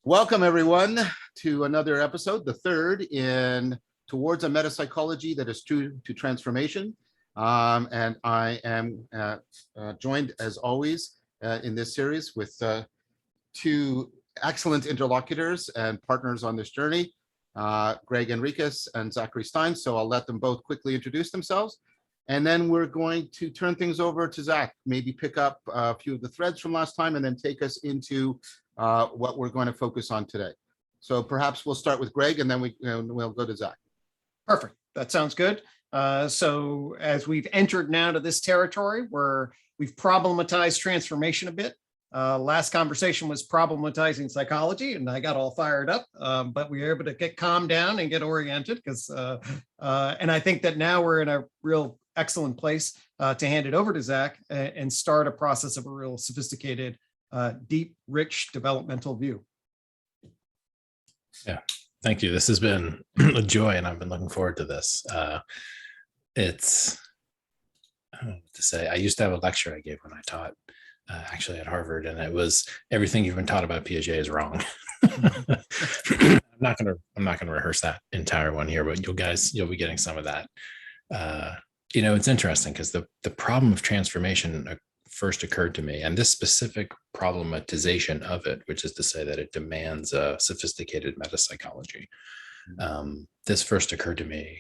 Welcome, everyone, to another episode, the third in Towards a Metapsychology that is True to Transformation. And I am joined, as always, in this series with two excellent interlocutors and partners on this journey, Greg Enriquez and Zachary Stein. So I'll let them both quickly introduce themselves. And then we're going to turn things over to Zach, maybe pick up a few of the threads from last time and then take us into what we're going to focus on today. So perhaps we'll start with Greg and then we'll go to Zach. Perfect. That sounds good. So as we've entered now to this territory where we've problematized transformation a bit, last conversation was problematizing psychology and I got all fired up, but we were able to get calmed down and get oriented because, and I think that now we're in a real excellent place to hand it over to Zach and start a process of a real sophisticated, deep, rich developmental view. Yeah, thank you. This has been a joy and I've been looking forward to this. It's, I don't know what to say. I used to have a lecture I gave when I taught actually at Harvard, and it was everything you've been taught about Piaget is wrong. I'm not gonna rehearse that entire one here, but you'll be getting some of that. It's interesting because the problem of transformation first occurred to me, and this specific problematization of it, which is to say that it demands a sophisticated metapsychology. This first occurred to me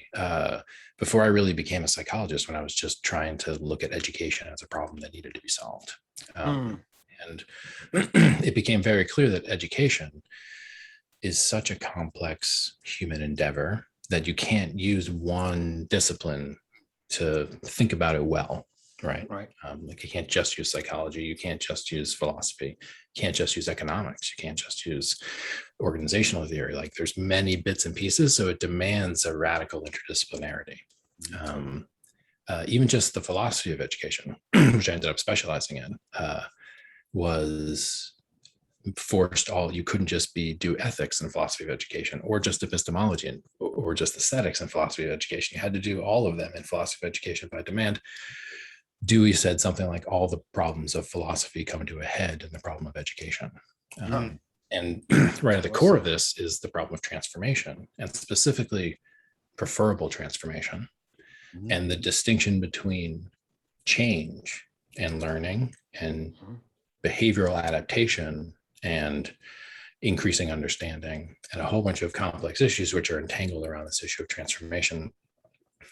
before I really became a psychologist, when I was just trying to look at education as a problem that needed to be solved. And it became very clear that education is such a complex human endeavor that you can't use one discipline to think about it well. Right. Like you can't just use psychology. You can't just use philosophy. You can't just use economics. You can't just use organizational theory. Like there's many bits and pieces. So it demands a radical interdisciplinarity. Even just the philosophy of education, which I ended up specializing in, was forced you couldn't just do ethics in philosophy of education, or just epistemology or just aesthetics in philosophy of education. You had to do all of them in philosophy of education by demand. Dewey said something like all the problems of philosophy come to a head in the problem of education. And right at the core of this is the problem of transformation, and specifically preferable transformation, and the distinction between change and learning and behavioral adaptation and increasing understanding, and a whole bunch of complex issues which are entangled around this issue of transformation,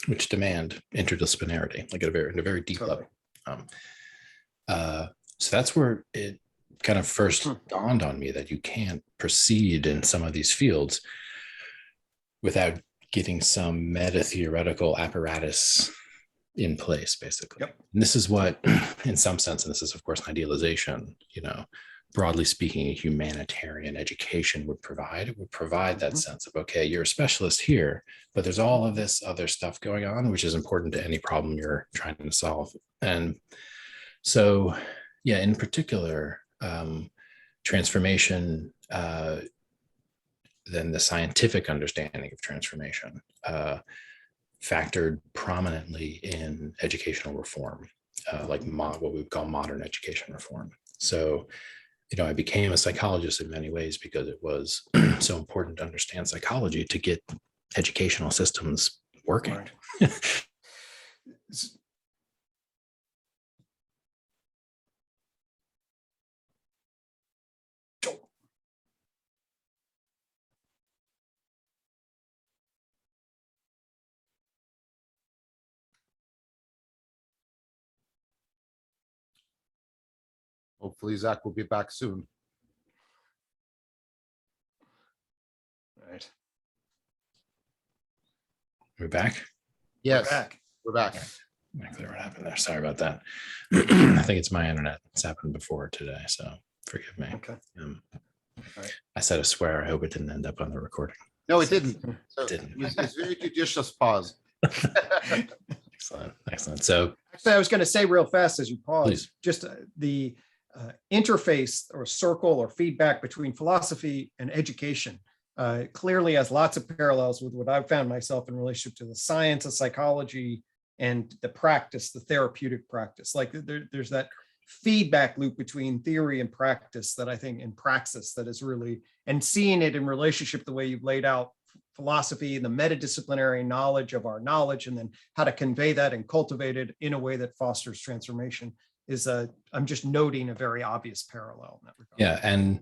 which demand interdisciplinarity, like at a very deep level. So that's where it kind of first dawned on me that you can't proceed in some of these fields without getting some meta-theoretical apparatus in place, basically. And this is what, in some sense, and this is of course an idealization, broadly speaking, a humanitarian education would provide. It would provide that sense of, okay, you're a specialist here, but there's all of this other stuff going on, which is important to any problem you're trying to solve. And so, yeah, in particular, transformation, then the scientific understanding of transformation factored prominently in educational reform, like what we would call modern education reform. So, I became a psychologist in many ways because it was so important to understand psychology to get educational systems working. Hopefully Zach will be back soon. All right. We're back? Yes, we're back. Not clear what happened there. Sorry about that. I think it's my internet. It's happened before today, so forgive me. Okay. I said a swear. I hope it didn't end up on the recording. No, it didn't. So it didn't. It's very judicious pause. Excellent. So actually, I was going to say real fast as you pause, please. Just the interface or circle or feedback between philosophy and education clearly has lots of parallels with what I've found myself in relationship to the science of psychology and the practice, the therapeutic practice. Like there's that feedback loop between theory and practice that I think in praxis that is really, and seeing it in relationship the way you've laid out philosophy and the metadisciplinary knowledge of our knowledge, and then how to convey that and cultivate it in a way that fosters transformation is I'm just noting a very obvious parallel in that regard. Yeah,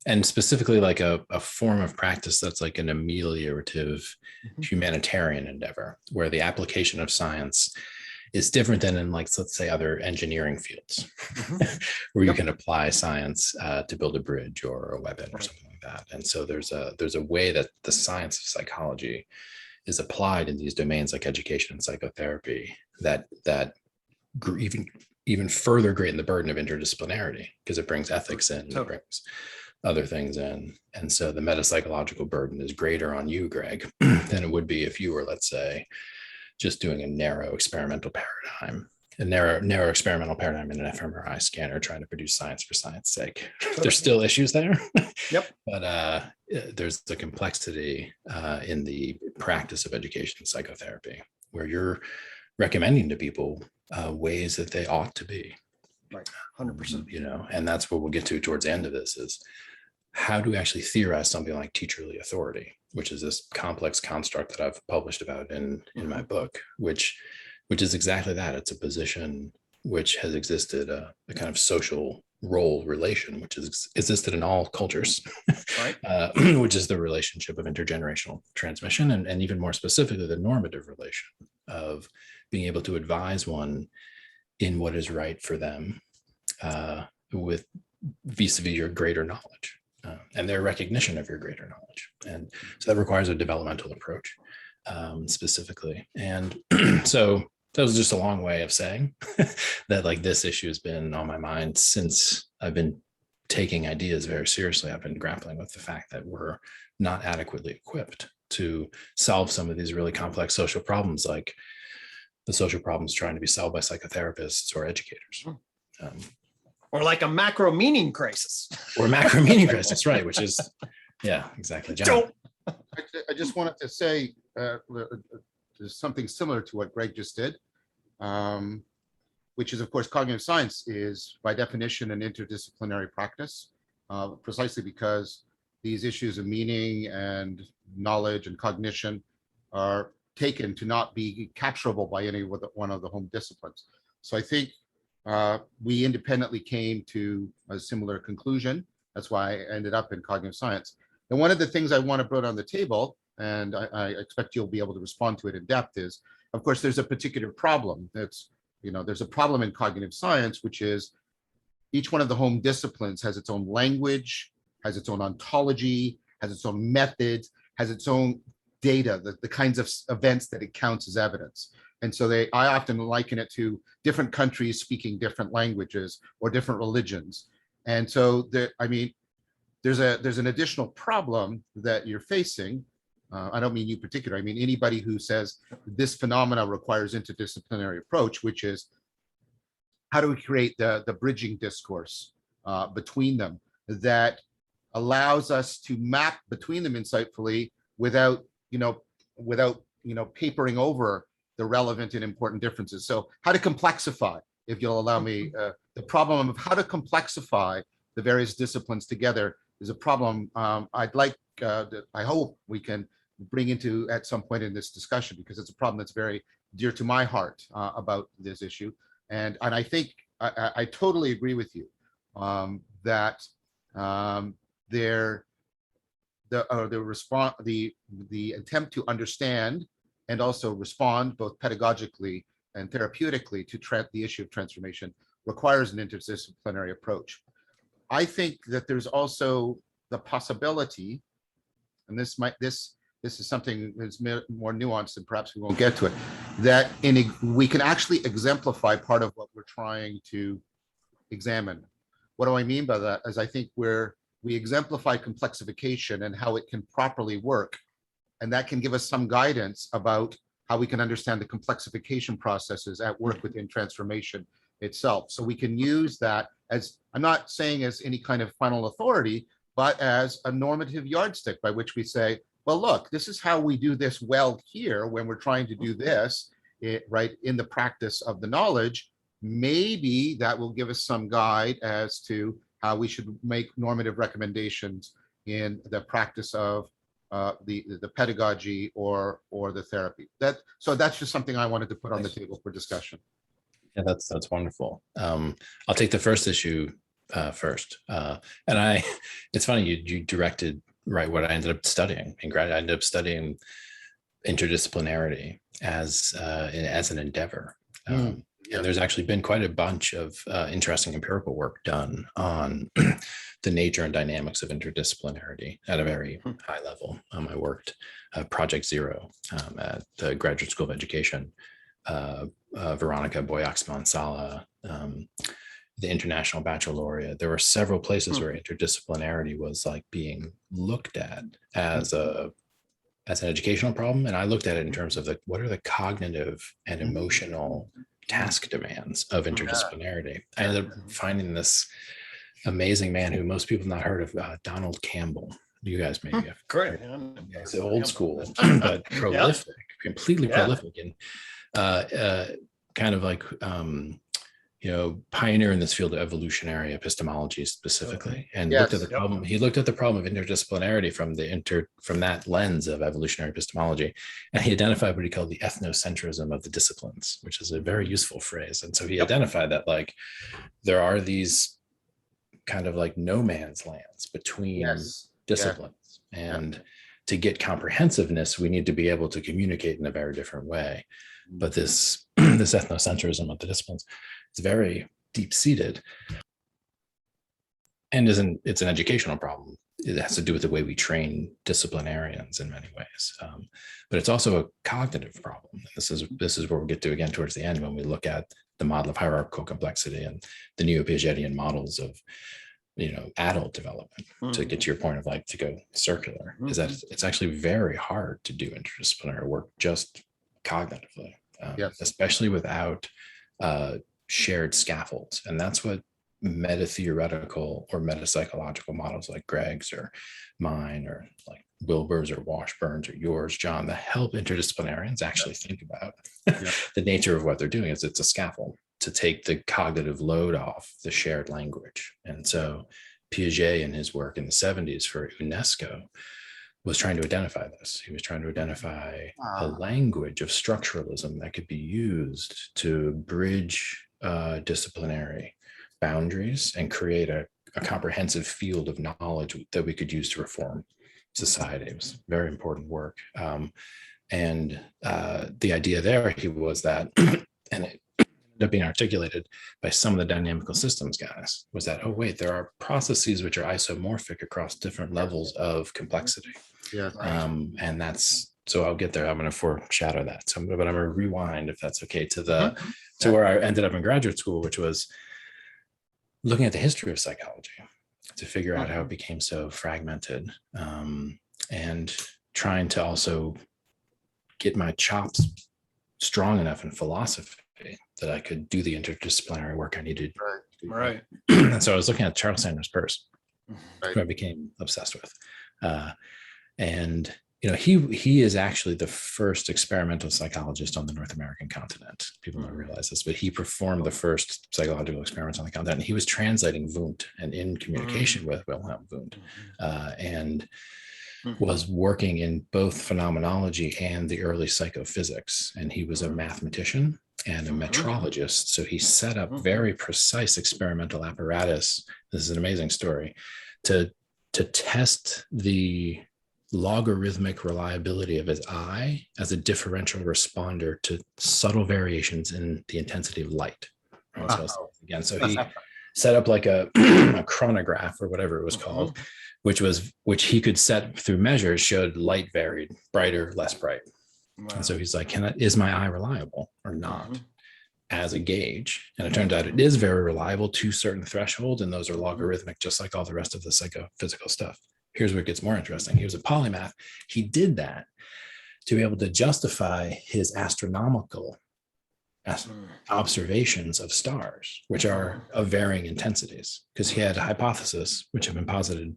and specifically like a form of practice that's like an ameliorative humanitarian endeavor, where the application of science is different than in, like, let's say, other engineering fields, where you can apply science to build a bridge or a weapon or something like that. And so there's a way that the science of psychology is applied in these domains like education and psychotherapy that even further greaten the burden of interdisciplinarity, because it brings ethics in, it brings other things in. And so the metapsychological burden is greater on you, Greg, than it would be if you were, let's say, just doing a narrow experimental paradigm in an fMRI scanner, trying to produce science for science sake. There's still issues there. Yep. But there's the complexity in the practice of education and psychotherapy, where you're recommending to people ways that they ought to be. Right. 100%. And that's what we'll get to towards the end of this, is how do we actually theorize something like teacherly authority, which is this complex construct that I've published about in my book, which is exactly that. It's a position which has existed, a kind of social role relation, which has existed in all cultures, right. Which is the relationship of intergenerational transmission, and even more specifically, the normative relation of being able to advise one in what is right for them, with vis-a-vis your greater knowledge. And their recognition of your greater knowledge. And so that requires a developmental approach, specifically. And so that was just a long way of saying that, like, this issue has been on my mind since I've been taking ideas very seriously. I've been grappling with the fact that we're not adequately equipped to solve some of these really complex social problems, like the social problems trying to be solved by psychotherapists or educators. Or like a macro meaning crisis. Or macro meaning crisis, right? Which is, yeah, exactly. John. I just wanted to say there's something similar to what Greg just did, which is, of course, cognitive science is by definition an interdisciplinary practice, precisely because these issues of meaning and knowledge and cognition are taken to not be capturable by any one of the home disciplines. So I think we independently came to a similar conclusion. That's why I ended up in cognitive science. And one of the things I want to put on the table, and I expect you'll be able to respond to it in depth, is, of course, there's a particular problem. There's a problem in cognitive science, which is each one of the home disciplines has its own language, has its own ontology, has its own methods, has its own data, the kinds of events that it counts as evidence. And so I often liken it to different countries speaking different languages or different religions. And so there's an additional problem that you're facing. I don't mean you particular, I mean anybody who says this phenomena requires interdisciplinary approach, which is how do we create the bridging discourse between them that allows us to map between them insightfully without papering over the relevant and important differences. So how to complexify, if you'll allow me, the problem of how to complexify the various disciplines together is a problem I hope we can bring into at some point in this discussion, because it's a problem that's very dear to my heart about this issue. And I think I totally agree with you that the attempt to understand and also respond both pedagogically and therapeutically to the issue of transformation requires an interdisciplinary approach. I think that there's also the possibility, and this is something that's more nuanced and perhaps we won't get to it, that we can actually exemplify part of what we're trying to examine. What do I mean by that? Is I think we exemplify complexification and how it can properly work. And that can give us some guidance about how we can understand the complexification processes at work within transformation itself. So we can use that as, I'm not saying as any kind of final authority, but as a normative yardstick by which we say, well, look, this is how we do this well here when we're trying to do this, right, in the practice of the knowledge. maybe that will give us some guide as to how we should make normative recommendations in the practice of the pedagogy or the therapy. So that's just something I wanted to put on the table for discussion. Yeah, that's wonderful. I'll take the first issue first. It's funny, you directed right what I ended up studying in grad. I ended up studying interdisciplinarity as an endeavor. And there's actually been quite a bunch of interesting empirical work done on the nature and dynamics of interdisciplinarity at a very high level. I worked Project Zero at the Graduate School of Education. Veronica Boyax-Mansala, the International Baccalaureate. There were several places where interdisciplinarity was like being looked at as an educational problem. And I looked at it in terms of what are the cognitive and emotional task demands of interdisciplinarity. I ended up finding this amazing man who most people have not heard of, Donald Campbell. You guys maybe have. Great. He's old school, but prolific, completely prolific. And kind of like pioneer in this field of evolutionary epistemology specifically, and looked at the problem. He looked at the problem of interdisciplinarity from that lens of evolutionary epistemology, and he identified what he called the ethnocentrism of the disciplines, which is a very useful phrase. And so he identified that like there are these kind of like no man's lands between disciplines, and to get comprehensiveness, we need to be able to communicate in a very different way. But this ethnocentrism of the disciplines is very deep-seated, and it's an educational problem. It has to do with the way we train disciplinarians in many ways, but it's also a cognitive problem. This is where we'll get to again towards the end when we look at the model of hierarchical complexity and the neo-Piagetian models of adult development. To get to your point of like to go circular, is that it's actually very hard to do interdisciplinary work just cognitively, especially without shared scaffolds. And that's what meta-theoretical or meta-psychological models like Greg's or mine or like Wilbur's or Washburn's or yours, John, that help interdisciplinarians actually think about the nature of what they're doing. It's a scaffold to take the cognitive load off the shared language. And so Piaget in his work in the 70s for UNESCO was trying to identify this. He was trying to identify a language of structuralism that could be used to bridge disciplinary boundaries and create a comprehensive field of knowledge that we could use to reform society. It was very important work. And the idea there was that, and it ended up being articulated by some of the dynamical systems guys, was that, oh, wait, there are processes which are isomorphic across different levels of complexity. And that's, so I'll get there. I'm going to foreshadow that. So, but I'm going to rewind, if that's okay, to where I ended up in graduate school, which was looking at the history of psychology to figure out how it became so fragmented, and trying to also get my chops strong enough in philosophy that I could do the interdisciplinary work I needed. Right. And so I was looking at Charles Sanders Peirce, who I became obsessed with. And he is actually the first experimental psychologist on the North American continent. People don't realize this, but he performed the first psychological experiments on the continent. And he was translating Wundt and in communication with Wilhelm Wundt, and was working in both phenomenology and the early psychophysics. And he was a mathematician and a metrologist. So he set up very precise experimental apparatus. This is an amazing story, to test the logarithmic reliability of his eye as a differential responder to subtle variations in the intensity of light. Right? So he set up like a chronograph or whatever it was called, which he could set through measures, showed light varied, brighter, less bright. And so he's like, is my eye reliable or not as a gauge? And it turned out it is very reliable to certain thresholds, and those are logarithmic, just like all the rest of the psychophysical stuff. Here's where it gets more interesting. He was a polymath. He did that to be able to justify his astronomical observations of stars, which are of varying intensities, because he had a hypothesis, which had been posited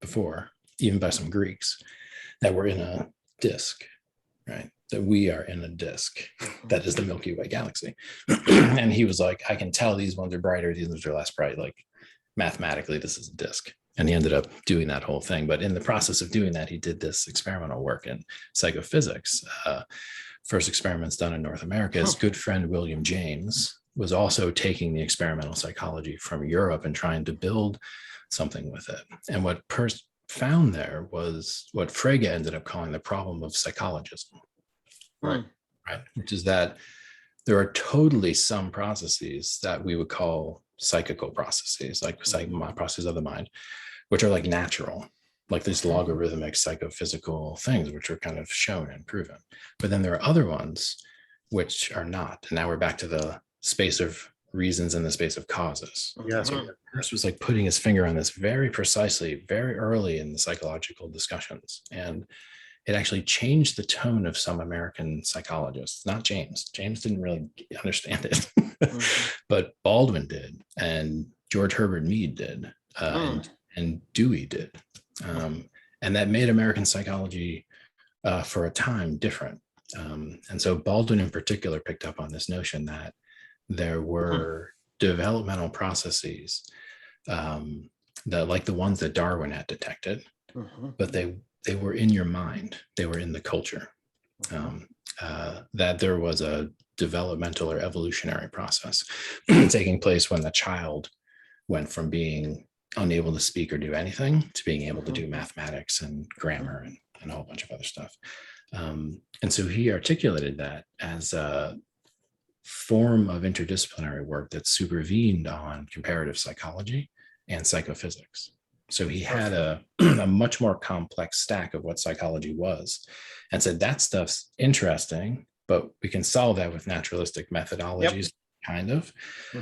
before, even by some Greeks, that we're in a disk, right? that we are in a disk that is the Milky Way galaxy. And he was like, I can tell these ones are brighter, these ones are less bright. Like mathematically, this is a disk. And he ended up doing that whole thing. But in the process of doing that, he did this experimental work in psychophysics. First experiments done in North America. His good friend, William James, was also taking the experimental psychology from Europe and trying to build something with it. And what Peirce found there was what Frege ended up calling the problem of psychologism. Right. Which is that there are totally some processes that we would call psychical processes, like processes of the mind, which are like natural, like these logarithmic psychophysical things, which are kind of shown and proven. But then there are other ones which are not. And now we're back to the space of reasons and the space of causes. Yeah. So Peirce was like putting his finger on this very precisely, very early in the psychological discussions. And it actually changed the tone of some American psychologists, not James. James didn't really understand it, but Baldwin did, and George Herbert Mead did, and Dewey did. And that made American psychology for a time different. And so Baldwin in particular picked up on this notion that there were developmental processes that, like the ones that Darwin had detected, but they were in your mind, they were in the culture, that there was a developmental or evolutionary process taking place when the child went from being unable to speak or do anything to being able to do mathematics and grammar and a whole bunch of other stuff. And so he articulated that as a form of interdisciplinary work that supervened on comparative psychology and psychophysics. So he had a much more complex stack of what psychology was and said that stuff's interesting, but we can solve that with naturalistic methodologies, kind of.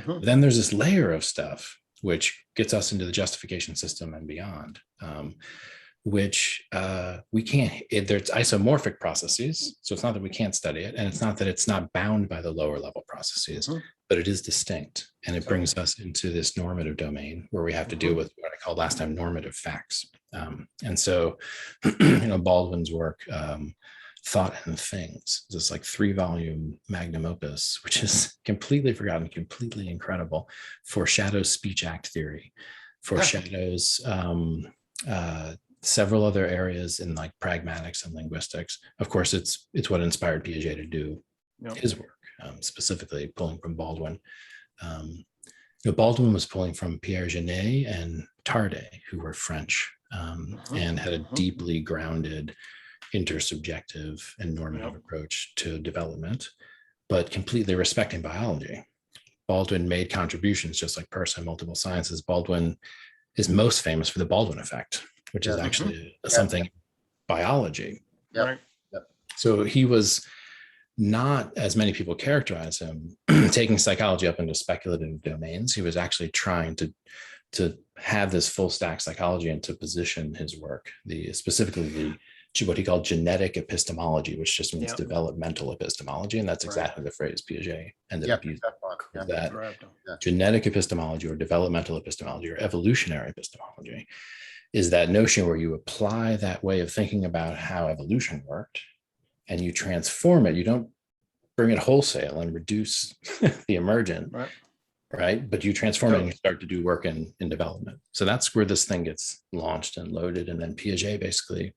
But then there's this layer of stuff which gets us into the justification system and beyond, which we can't, there's isomorphic processes. So it's not that we can't study it, and it's not that it's not bound by the lower level processes, but it is distinct. And it brings us into this normative domain where we have to deal with what I called last time normative facts. And so, Baldwin's work, Thought and Things, this like 3-volume magnum opus, which is completely forgotten, completely incredible, foreshadows speech act theory, foreshadows several other areas in like pragmatics and linguistics. Of course, it's what inspired Piaget to do his work, specifically pulling from Baldwin. Baldwin was pulling from Pierre Genet and Tarde, who were French, and had a deeply grounded intersubjective and normative approach to development, but completely respecting biology. Baldwin made contributions just like Peirce in multiple sciences. Baldwin is most famous for the Baldwin effect, which is actually something biology. So he was not, as many people characterize him, taking psychology up into speculative domains. He was actually trying to have this full stack psychology and to position his work, specifically what he called genetic epistemology, which just means developmental epistemology. And that's exactly the phrase Piaget ended up using. That genetic epistemology or developmental epistemology or evolutionary epistemology is that notion where you apply that way of thinking about how evolution worked and you transform it. You don't bring it wholesale and reduce the emergent, right? But you transform it and you start to do work in development. So that's where this thing gets launched and loaded. And then Piaget basically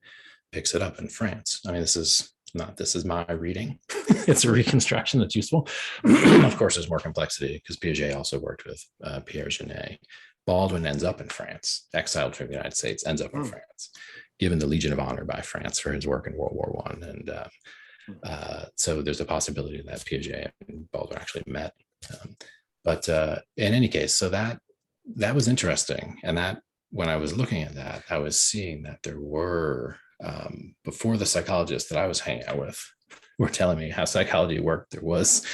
picks it up in France. I mean, this is my reading. It's a reconstruction that's useful. Of course, there's more complexity because Piaget also worked with Pierre Genet. Baldwin ends up in France, exiled from the United States, ends up in France, given the Legion of Honor by France for his work in World War I. And so there's a possibility that Piaget and Baldwin actually met. But in any case, so that was interesting. And that when I was looking at that, I was seeing that there were, before the psychologists that I was hanging out with were telling me how psychology worked, there was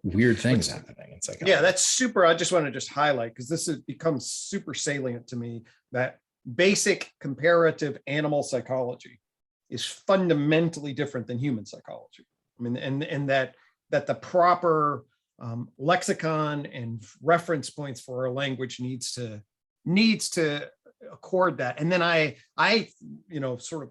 weird things happening in psychology. Yeah, that's super. I just want to highlight, because this has become super salient to me, that basic comparative animal psychology is fundamentally different than human psychology. I mean, and that the proper lexicon and reference points for our language needs to accord that. And then I sort of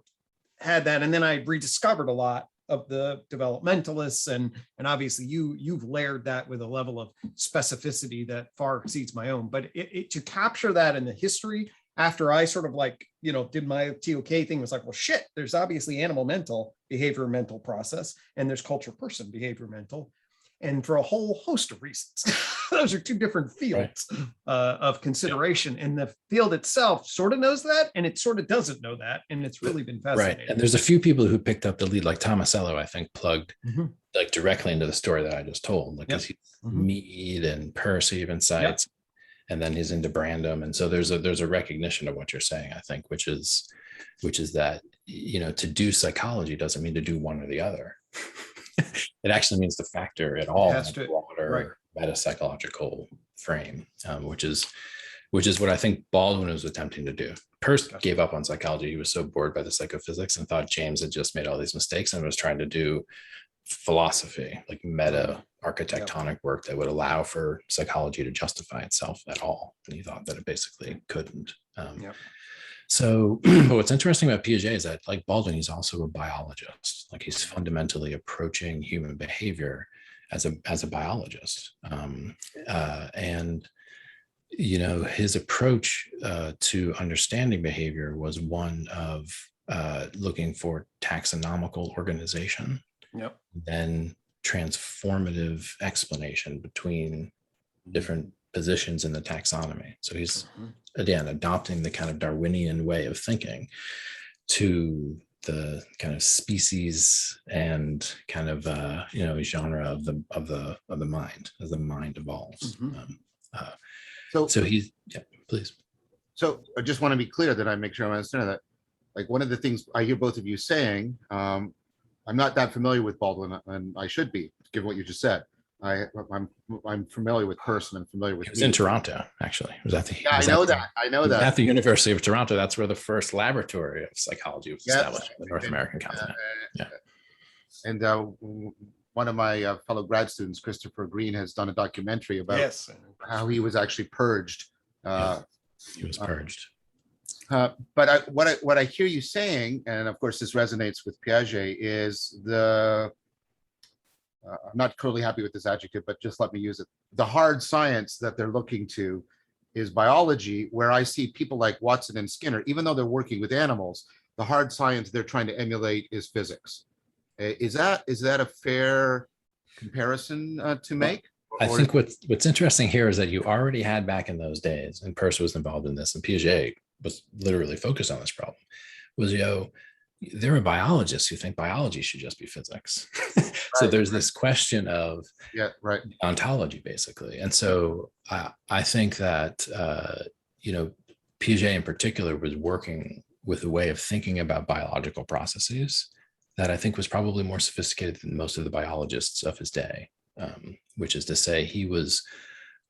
had that, and then I rediscovered a lot of the developmentalists, and obviously you've layered that with a level of specificity that far exceeds my own. But to capture that in the history, after I sort of like, did my TOK thing, was like, well, shit, there's obviously animal mental, behavior mental process, and there's culture person, behavior mental. And for a whole host of reasons, those are two different fields of consideration. And the field itself sort of knows that, and it sort of doesn't know that. And it's really been fascinating. Right. And there's a few people who picked up the lead, like Tomasello, I think, plugged like directly into the story that I just told, like because he's Mead and Percy insights, and then he's into Brandom. And so there's a recognition of what you're saying, I think, which is that, to do psychology doesn't mean to do one or the other. It actually means to factor it all in a broader metapsychological frame, which is what I think Baldwin was attempting to do. Peirce gave up on psychology. He was so bored by the psychophysics and thought James had just made all these mistakes and was trying to do philosophy, like meta architectonic work that would allow for psychology to justify itself at all. And he thought that it basically couldn't. So but what's interesting about Piaget is that, like Baldwin, he's also a biologist. Like he's fundamentally approaching human behavior as a biologist. And his approach to understanding behavior was one of looking for taxonomical organization, then transformative explanation between different positions in the taxonomy. So he's again adopting the kind of Darwinian way of thinking to the kind of species and kind of genre of the mind as the mind evolves. So he's please. So I just want to be clear that I make sure I understand that. Like one of the things I hear both of you saying, I'm not that familiar with Baldwin, and I should be, given what you just said. I'm familiar with Peirce, and I'm familiar with. He was in Toronto, actually. It was at the. Yeah, I know that. At the University of Toronto, that's where the first laboratory of psychology was established in the North American continent. And one of my fellow grad students, Christopher Green, has done a documentary about how he was actually purged. He was purged. But what I hear you saying, and of course this resonates with Piaget, is I'm not totally happy with this adjective, but just let me use it. The hard science that they're looking to is biology, where I see people like Watson and Skinner, even though they're working with animals, the hard science they're trying to emulate is physics. Is that a fair comparison to make? I think what's interesting here is that you already had back in those days, and Peirce was involved in this, and Piaget was literally focused on this problem, was, there are biologists who think biology should just be physics. So there's this question of ontology, basically. And so I think that, Piaget in particular was working with a way of thinking about biological processes that I think was probably more sophisticated than most of the biologists of his day, which is to say he was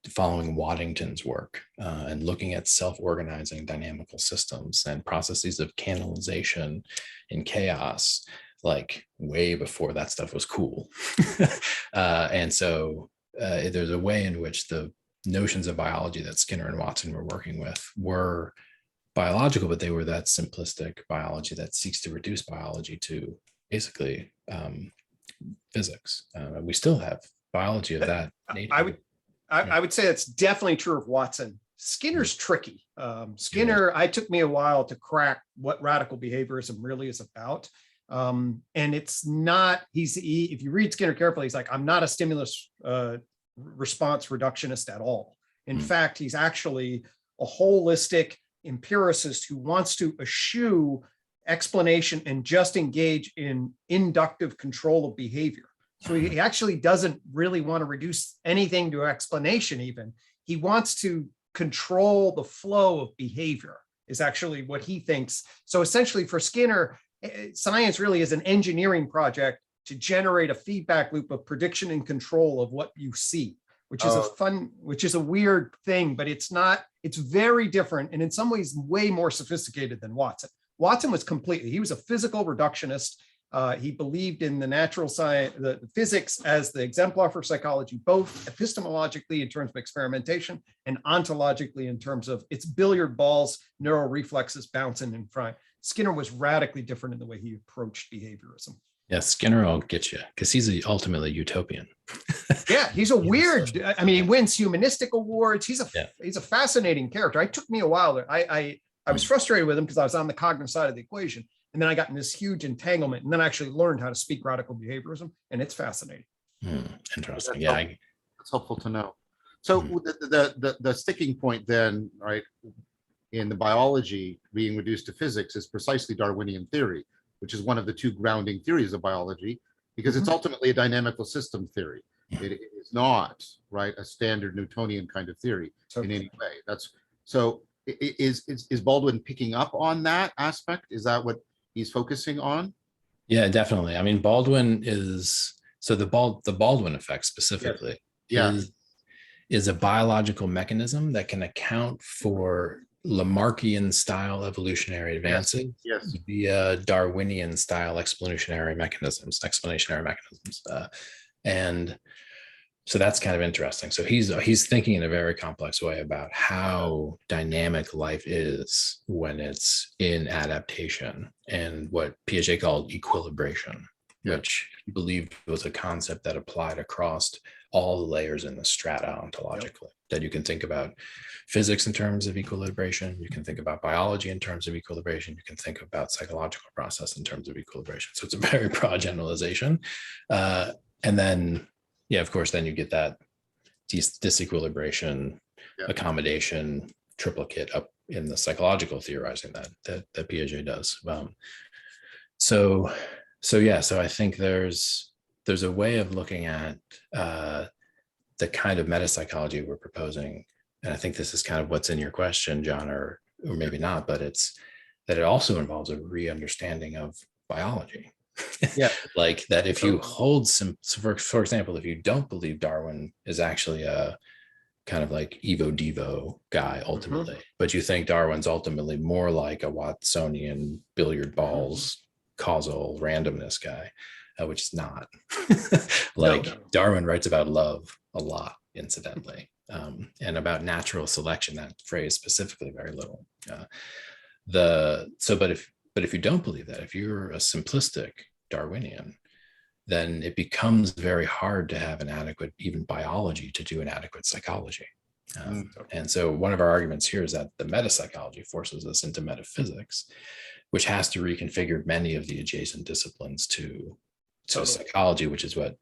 following Waddington's work and looking at self-organizing dynamical systems and processes of canalization in chaos, like way before that stuff was cool. And so there's a way in which the notions of biology that Skinner and Watson were working with were biological, but they were that simplistic biology that seeks to reduce biology to basically physics. We still have biology of that nature. I would say that's definitely true of Watson. Skinner's tricky. Skinner, it took me a while to crack what radical behaviorism really is about. And it's not, if you read Skinner carefully, he's like, I'm not a stimulus response reductionist at all. In fact, he's actually a holistic empiricist who wants to eschew explanation and just engage in inductive control of behavior. So he actually doesn't really want to reduce anything to explanation even. He wants to control the flow of behavior is actually what he thinks. So essentially for Skinner, science really is an engineering project to generate a feedback loop of prediction and control of what you see, which is a weird thing, but it's very different. And in some ways way more sophisticated than Watson. Watson was he was a physical reductionist. He believed in the natural science, the physics as the exemplar for psychology, both epistemologically in terms of experimentation and ontologically in terms of its billiard balls, neural reflexes bouncing in front. Skinner was radically different in the way he approached behaviorism. Yeah, Skinner will get you because he's ultimately utopian. Yeah, he's a weird. I mean, he wins humanistic awards. He's a fascinating character. It took me a while. I was frustrated with him because I was on the cognitive side of the equation, and then I got in this huge entanglement, and then I actually learned how to speak radical behaviorism, and it's fascinating. Interesting. That's helpful to know. So the sticking point then, right, in the biology being reduced to physics is precisely Darwinian theory, which is one of the two grounding theories of biology, because it's ultimately a dynamical system theory. It is not, right, a standard Newtonian kind of theory in any way. That's so. Is Baldwin picking up on that aspect? Is that what he's focusing on? Yeah, definitely. I mean, Baldwin is so the Baldwin effect specifically is a biological mechanism that can account for Lamarckian style evolutionary advances via Darwinian style explanationary mechanisms. And so that's kind of interesting. So he's thinking in a very complex way about how dynamic life is when it's in adaptation, and what Piaget called equilibration, which he believed was a concept that applied across all the layers in the strata ontologically. That you can think about physics in terms of equilibration, you can think about biology in terms of equilibration, you can think about psychological process in terms of equilibration. So it's a very broad generalization. And then, of course, then you get that disequilibration, accommodation, triplicate up in the psychological theorizing that Piaget does. So I think there's a way of looking at the kind of metapsychology we're proposing, and I think this is kind of what's in your question, John, or maybe not, but it's that it also involves a re-understanding of biology. Like that if you hold some, for example, if you don't believe Darwin is actually a kind of like Evo Devo guy ultimately, but you think Darwin's ultimately more like a Watsonian billiard balls causal randomness guy, which is not. Darwin writes about love a lot, incidentally, and about natural selection, that phrase specifically, very little. But if you don't believe that, if you're a simplistic Darwinian, then it becomes very hard to have an adequate, even biology, to do an adequate psychology. And so one of our arguments here is that the metapsychology forces us into metaphysics, which has to reconfigure many of the adjacent disciplines to psychology, which is what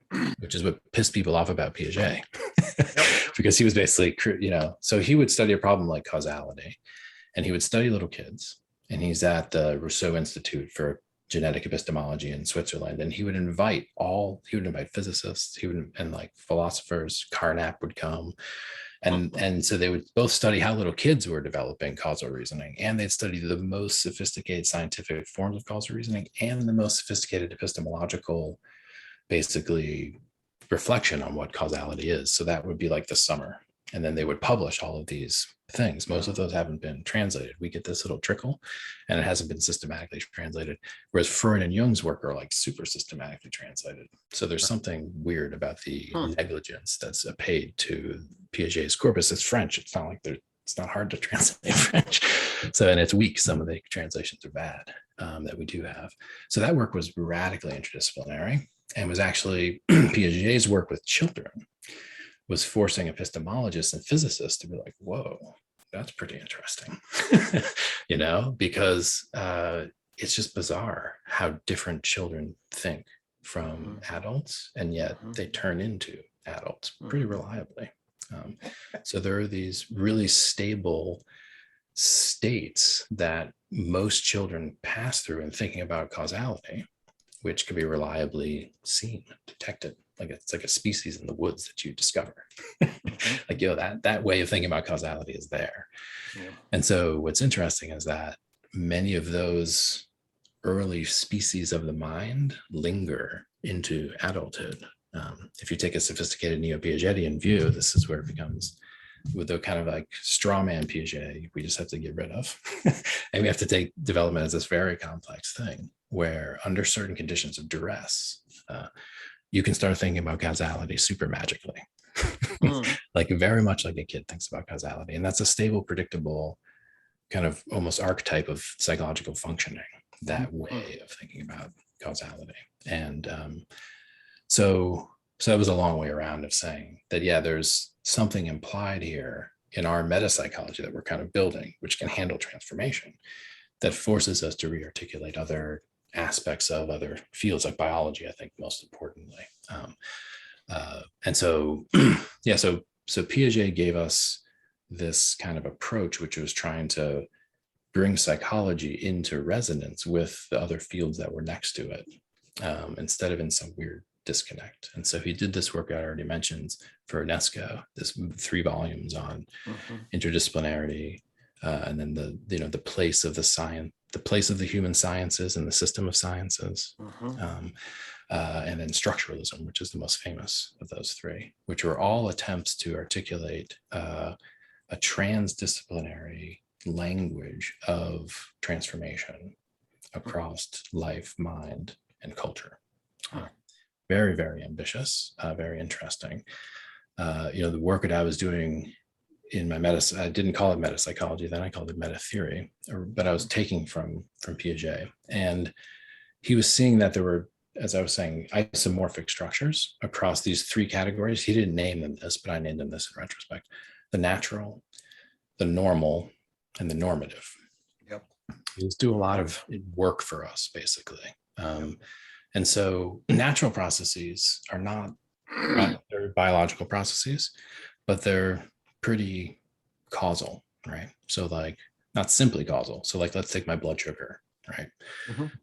pissed people off about Piaget, because he was basically, so he would study a problem like causality, and he would study little kids, and he's at the Rousseau Institute for Genetic Epistemology in Switzerland, and he would invite physicists, and like philosophers. Carnap would come, and so they would both study how little kids were developing causal reasoning, and they'd study the most sophisticated scientific forms of causal reasoning and the most sophisticated epistemological, basically, reflection on what causality is. So that would be like the summer, and then they would publish all of these things. Most of those haven't been translated. We get this little trickle, and it hasn't been systematically translated, whereas Freud and Jung's work are like super systematically translated. So there's something weird about the negligence that's paid to Piaget's corpus. It's French. It's not like it's not hard to translate French. So, and it's weak. Some of the translations are bad that we do have. So that work was radically interdisciplinary, and was actually Piaget's work with children was forcing epistemologists and physicists to be like, whoa, that's pretty interesting, because it's just bizarre how different children think from adults, and yet they turn into adults pretty reliably. So there are these really stable states that most children pass through in thinking about causality, which can be reliably seen, detected. Like it's like a species in the woods that you discover. Like, that way of thinking about causality is there. And so what's interesting is that many of those early species of the mind linger into adulthood. If you take a sophisticated neo-Piagetian view, this is where it becomes, with the kind of like straw man Piaget, we just have to get rid of. And we have to take development as this very complex thing where, under certain conditions of duress, you can start thinking about causality super magically. Like very much like a kid thinks about causality. And that's a stable, predictable kind of almost archetype of psychological functioning, that way of thinking about causality. And so that was a long way around of saying that, yeah, there's something implied here in our metapsychology that we're kind of building, which can handle transformation, that forces us to rearticulate other aspects of other fields like biology, I think, most importantly. And so, yeah, so Piaget gave us this kind of approach, which was trying to bring psychology into resonance with the other fields that were next to it, instead of in some weird disconnect. And so he did this work I already mentioned for UNESCO, this 3 volumes on interdisciplinarity, and then the place of the science, the place of the human sciences and the system of sciences, and then structuralism, which is the most famous of those 3, which were all attempts to articulate a transdisciplinary language of transformation across life, mind, and culture. Very, very ambitious, very interesting. The work that I was doing in my I didn't call it metapsychology then, I called it meta theory, but I was taking from Piaget. And he was seeing that there were, as I was saying, isomorphic structures across these 3 categories. He didn't name them this, but I named them this in retrospect: the natural, the normal, and the normative. Yep. These do a lot of work for us, basically. And so natural processes are not, they're biological processes, but they're pretty causal, right? So like, not simply causal. So like, let's take my blood sugar, right?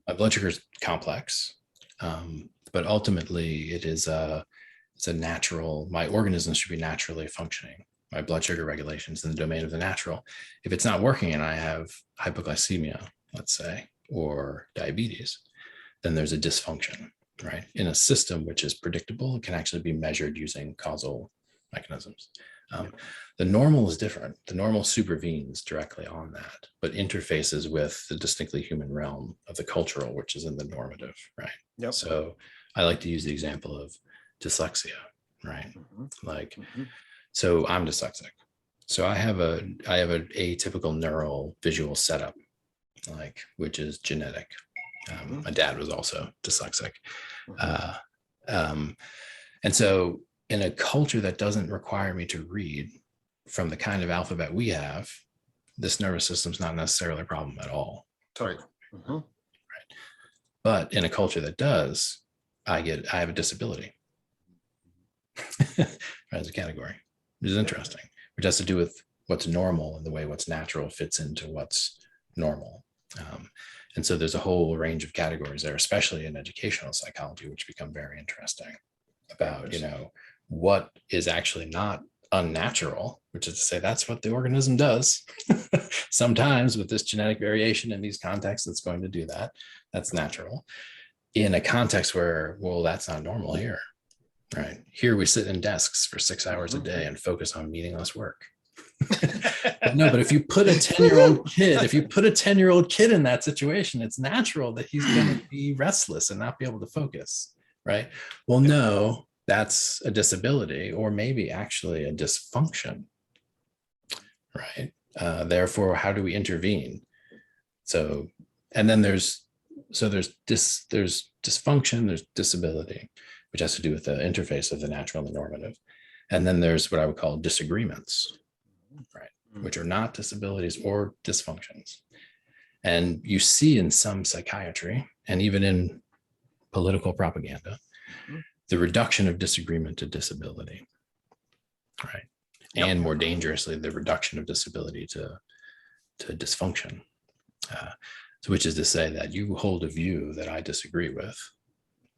My blood sugar is complex, but ultimately it's a natural, my organism should be naturally functioning. My blood sugar regulation is in the domain of the natural. If it's not working and I have hypoglycemia, let's say, or diabetes, then there's a dysfunction, right? In a system which is predictable, it can actually be measured using causal mechanisms. The normal is different. The normal supervenes directly on that, but interfaces with the distinctly human realm of the cultural, which is in the normative, right? Yep. So I like to use the example of dyslexia, right? So I'm dyslexic. So I have an atypical neural visual setup, which is genetic. My dad was also dyslexic. And so in a culture that doesn't require me to read from the kind of alphabet we have, this nervous system's not necessarily a problem at all. Right. Right. But in a culture that does, I have a disability as a category, which is interesting, which has to do with what's normal and the way what's natural fits into what's normal. And so there's a whole range of categories there, especially in educational psychology, which become very interesting about, what is actually not unnatural, which is to say that's what the organism does. Sometimes with this genetic variation in these contexts, it's going to do that. That's natural. In a context where, well, that's not normal here, right? Here we sit in desks for 6 hours a day and focus on meaningless work. But if you put a 10-year-old kid in that situation, it's natural that he's going to be restless and not be able to focus, right? Well, no, that's a disability, or maybe actually a dysfunction, right? Therefore, how do we intervene? So, and then there's dysfunction, there's disability, which has to do with the interface of the natural and the normative. And then there's what I would call disagreements, right? Which are not disabilities or dysfunctions. And you see in some psychiatry and even in political propaganda, the reduction of disagreement to disability, right? Yep. And more dangerously, the reduction of disability to dysfunction. So which is to say that you hold a view that I disagree with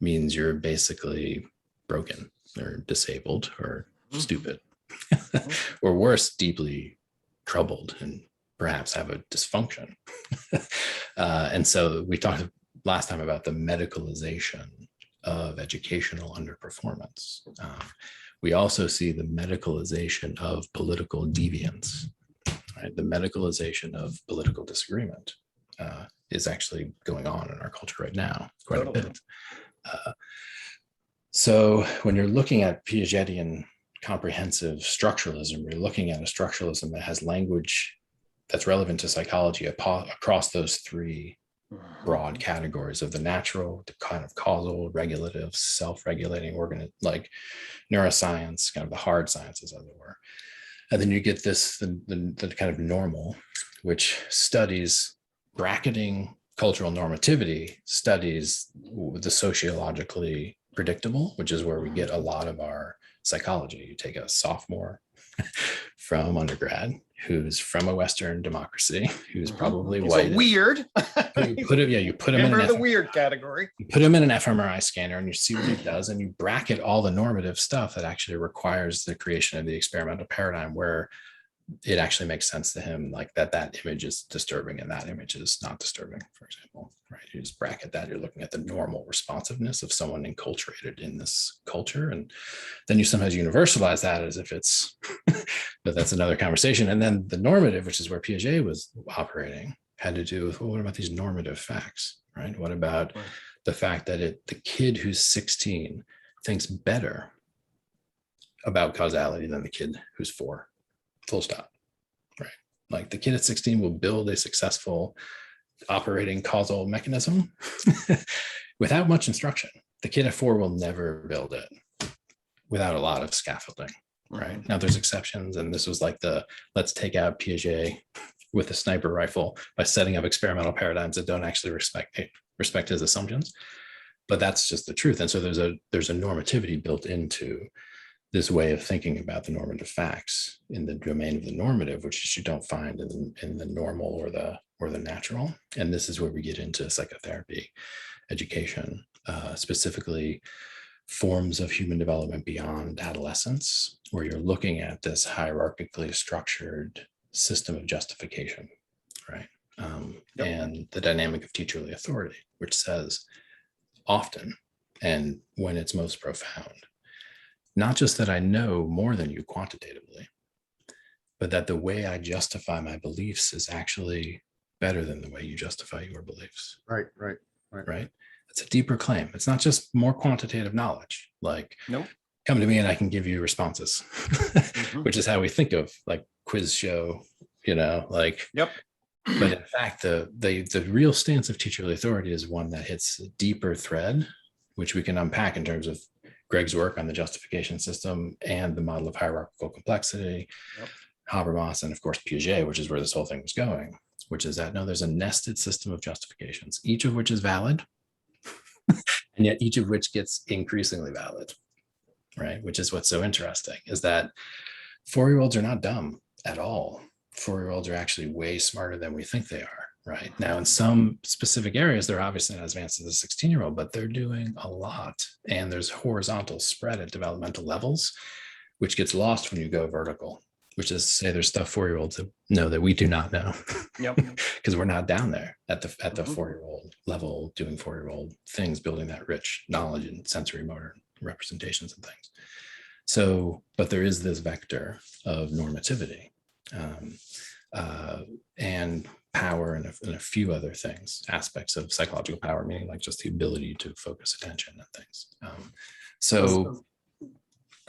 means you're basically broken or disabled or stupid, or worse, deeply troubled and perhaps have a dysfunction. And so we talked last time about the medicalization of educational underperformance. We also see the medicalization of political deviance, right? The medicalization of political disagreement is actually going on in our culture right now, quite a bit. So when you're looking at Piagetian comprehensive structuralism, you're looking at a structuralism that has language that's relevant to psychology across those 3 broad categories of the natural, the kind of causal, regulative, self-regulating organ, like neuroscience, kind of the hard sciences, as it were. And then you get this, the kind of normal, which studies bracketing cultural normativity, studies the sociologically predictable, which is where we get a lot of our psychology. You take a sophomore from undergrad who's from a Western democracy, who's probably He's white. a weird. You put him in the weird category. You put him in an fMRI scanner and you see what he does, and you bracket all the normative stuff that actually requires the creation of the experimental paradigm, where it actually makes sense to him, like that image is disturbing and that image is not disturbing, for example, right? You just bracket that. You're looking at the normal responsiveness of someone enculturated in this culture. And then you sometimes universalize that as if it's, but that's another conversation. And then the normative, which is where Piaget was operating, had to do with, well, what about these normative facts, right? What about the fact that the kid who's 16 thinks better about causality than the kid who's 4? Full stop, right? Like the kid at 16 will build a successful operating causal mechanism without much instruction. The kid at 4 will never build it without a lot of scaffolding, right? Now there's exceptions, and this was like let's take out Piaget with a sniper rifle by setting up experimental paradigms that don't actually respect his assumptions. But that's just the truth. And so there's a normativity built into this way of thinking about the normative facts in the domain of the normative, which you don't find in the normal or the natural. And this is where we get into psychotherapy, education, specifically forms of human development beyond adolescence, where you're looking at this hierarchically structured system of justification, right? And the dynamic of teacherly authority, which says often, and when it's most profound, not just that I know more than you quantitatively, but that the way I justify my beliefs is actually better than the way you justify your beliefs. Right. It's a deeper claim. It's not just more quantitative knowledge. Like, come to me and I can give you responses, which is how we think of like quiz show, like. Yep. But in fact, the real stance of teacherly authority is one that hits a deeper thread, which we can unpack in terms of Greg's work on the justification system and the model of hierarchical complexity, Habermas, and of course Piaget, which is where this whole thing was going, which is that there's a nested system of justifications, each of which is valid, and yet each of which gets increasingly valid, right? Which is what's so interesting, is that 4-year-olds are not dumb at all. 4-year-olds are actually way smarter than we think they are. Right now, in some specific areas, they're obviously not as advanced as a 16-year-old, but they're doing a lot. And there's horizontal spread at developmental levels, which gets lost when you go vertical, which is to say there's stuff 4-year-olds know that we do not know. Because we're not down there at the 4-year-old level doing 4-year-old things, building that rich knowledge and sensory motor representations and things. So, but there is this vector of normativity and power and a few other things, aspects of psychological power, meaning like just the ability to focus attention and things.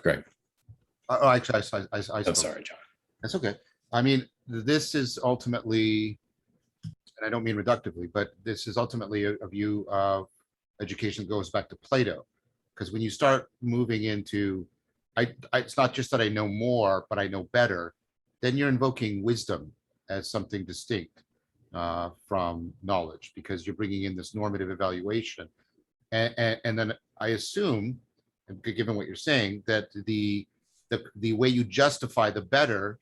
Greg. Actually, I'm sorry, John. That's okay. I mean, this is ultimately, and I don't mean reductively, but this is ultimately a view of education that goes back to Plato. Because when you start moving into, it's not just that I know more, but I know better, then you're invoking wisdom as something distinct from knowledge, because you're bringing in this normative evaluation. And then I assume, given what you're saying, that the way you justify the better,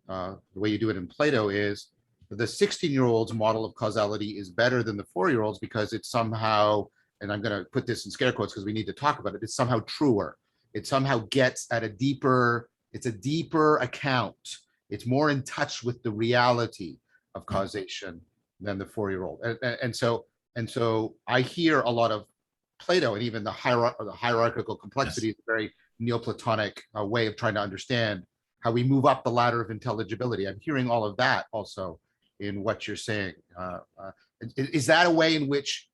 the way you do it in Plato, is the 16-year-old's model of causality is better than the 4-year-old's because it's somehow, and I'm going to put this in scare quotes because we need to talk about it, it's somehow truer. It somehow gets at it's a deeper account. It's more in touch with the reality of causation than the 4-year-old. And so I hear a lot of Plato, and even the hierarchical complexity is a very Neoplatonic way of trying to understand how we move up the ladder of intelligibility. I'm hearing all of that also in what you're saying. Is that a way in which,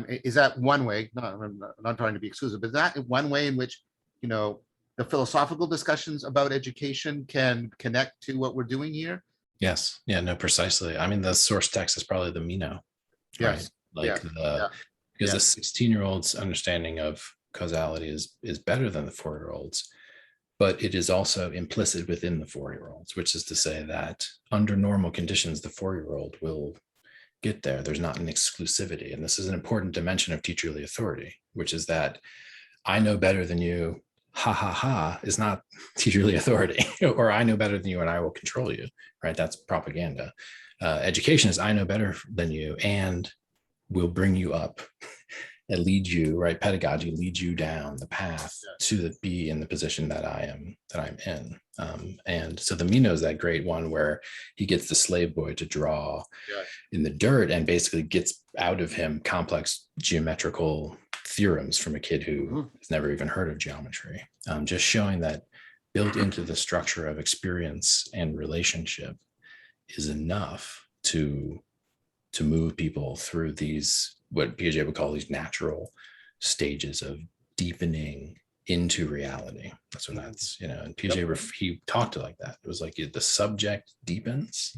is that one way, I'm not trying to be exclusive, but is that one way in which, the philosophical discussions about education can connect to what we're doing here? Yes. Yeah, no, precisely. I mean, the source text is probably the Meno. Yes. Like because the 16-year-old's understanding of causality is better than the 4-year-old's, but it is also implicit within the 4-year-olds, which is to say that under normal conditions, the 4-year-old will get there. There's not an exclusivity. And this is an important dimension of teacherly authority, which is that I know better than you, ha ha ha, is not teacherly authority, or I know better than you and I will control you, right? That's propaganda. Education is I know better than you and will bring you up and lead you, right? Pedagogy leads you down the path to be in the position that I'm in. And so the Meno is that great one where he gets the slave boy to draw in the dirt and basically gets out of him complex geometrical theorems from a kid who has never even heard of geometry. Just showing that built into the structure of experience and relationship is enough to move people through these, what Piaget would call these natural stages of deepening into reality. That's what that's, and Piaget, he talked like that. It was like the subject deepens.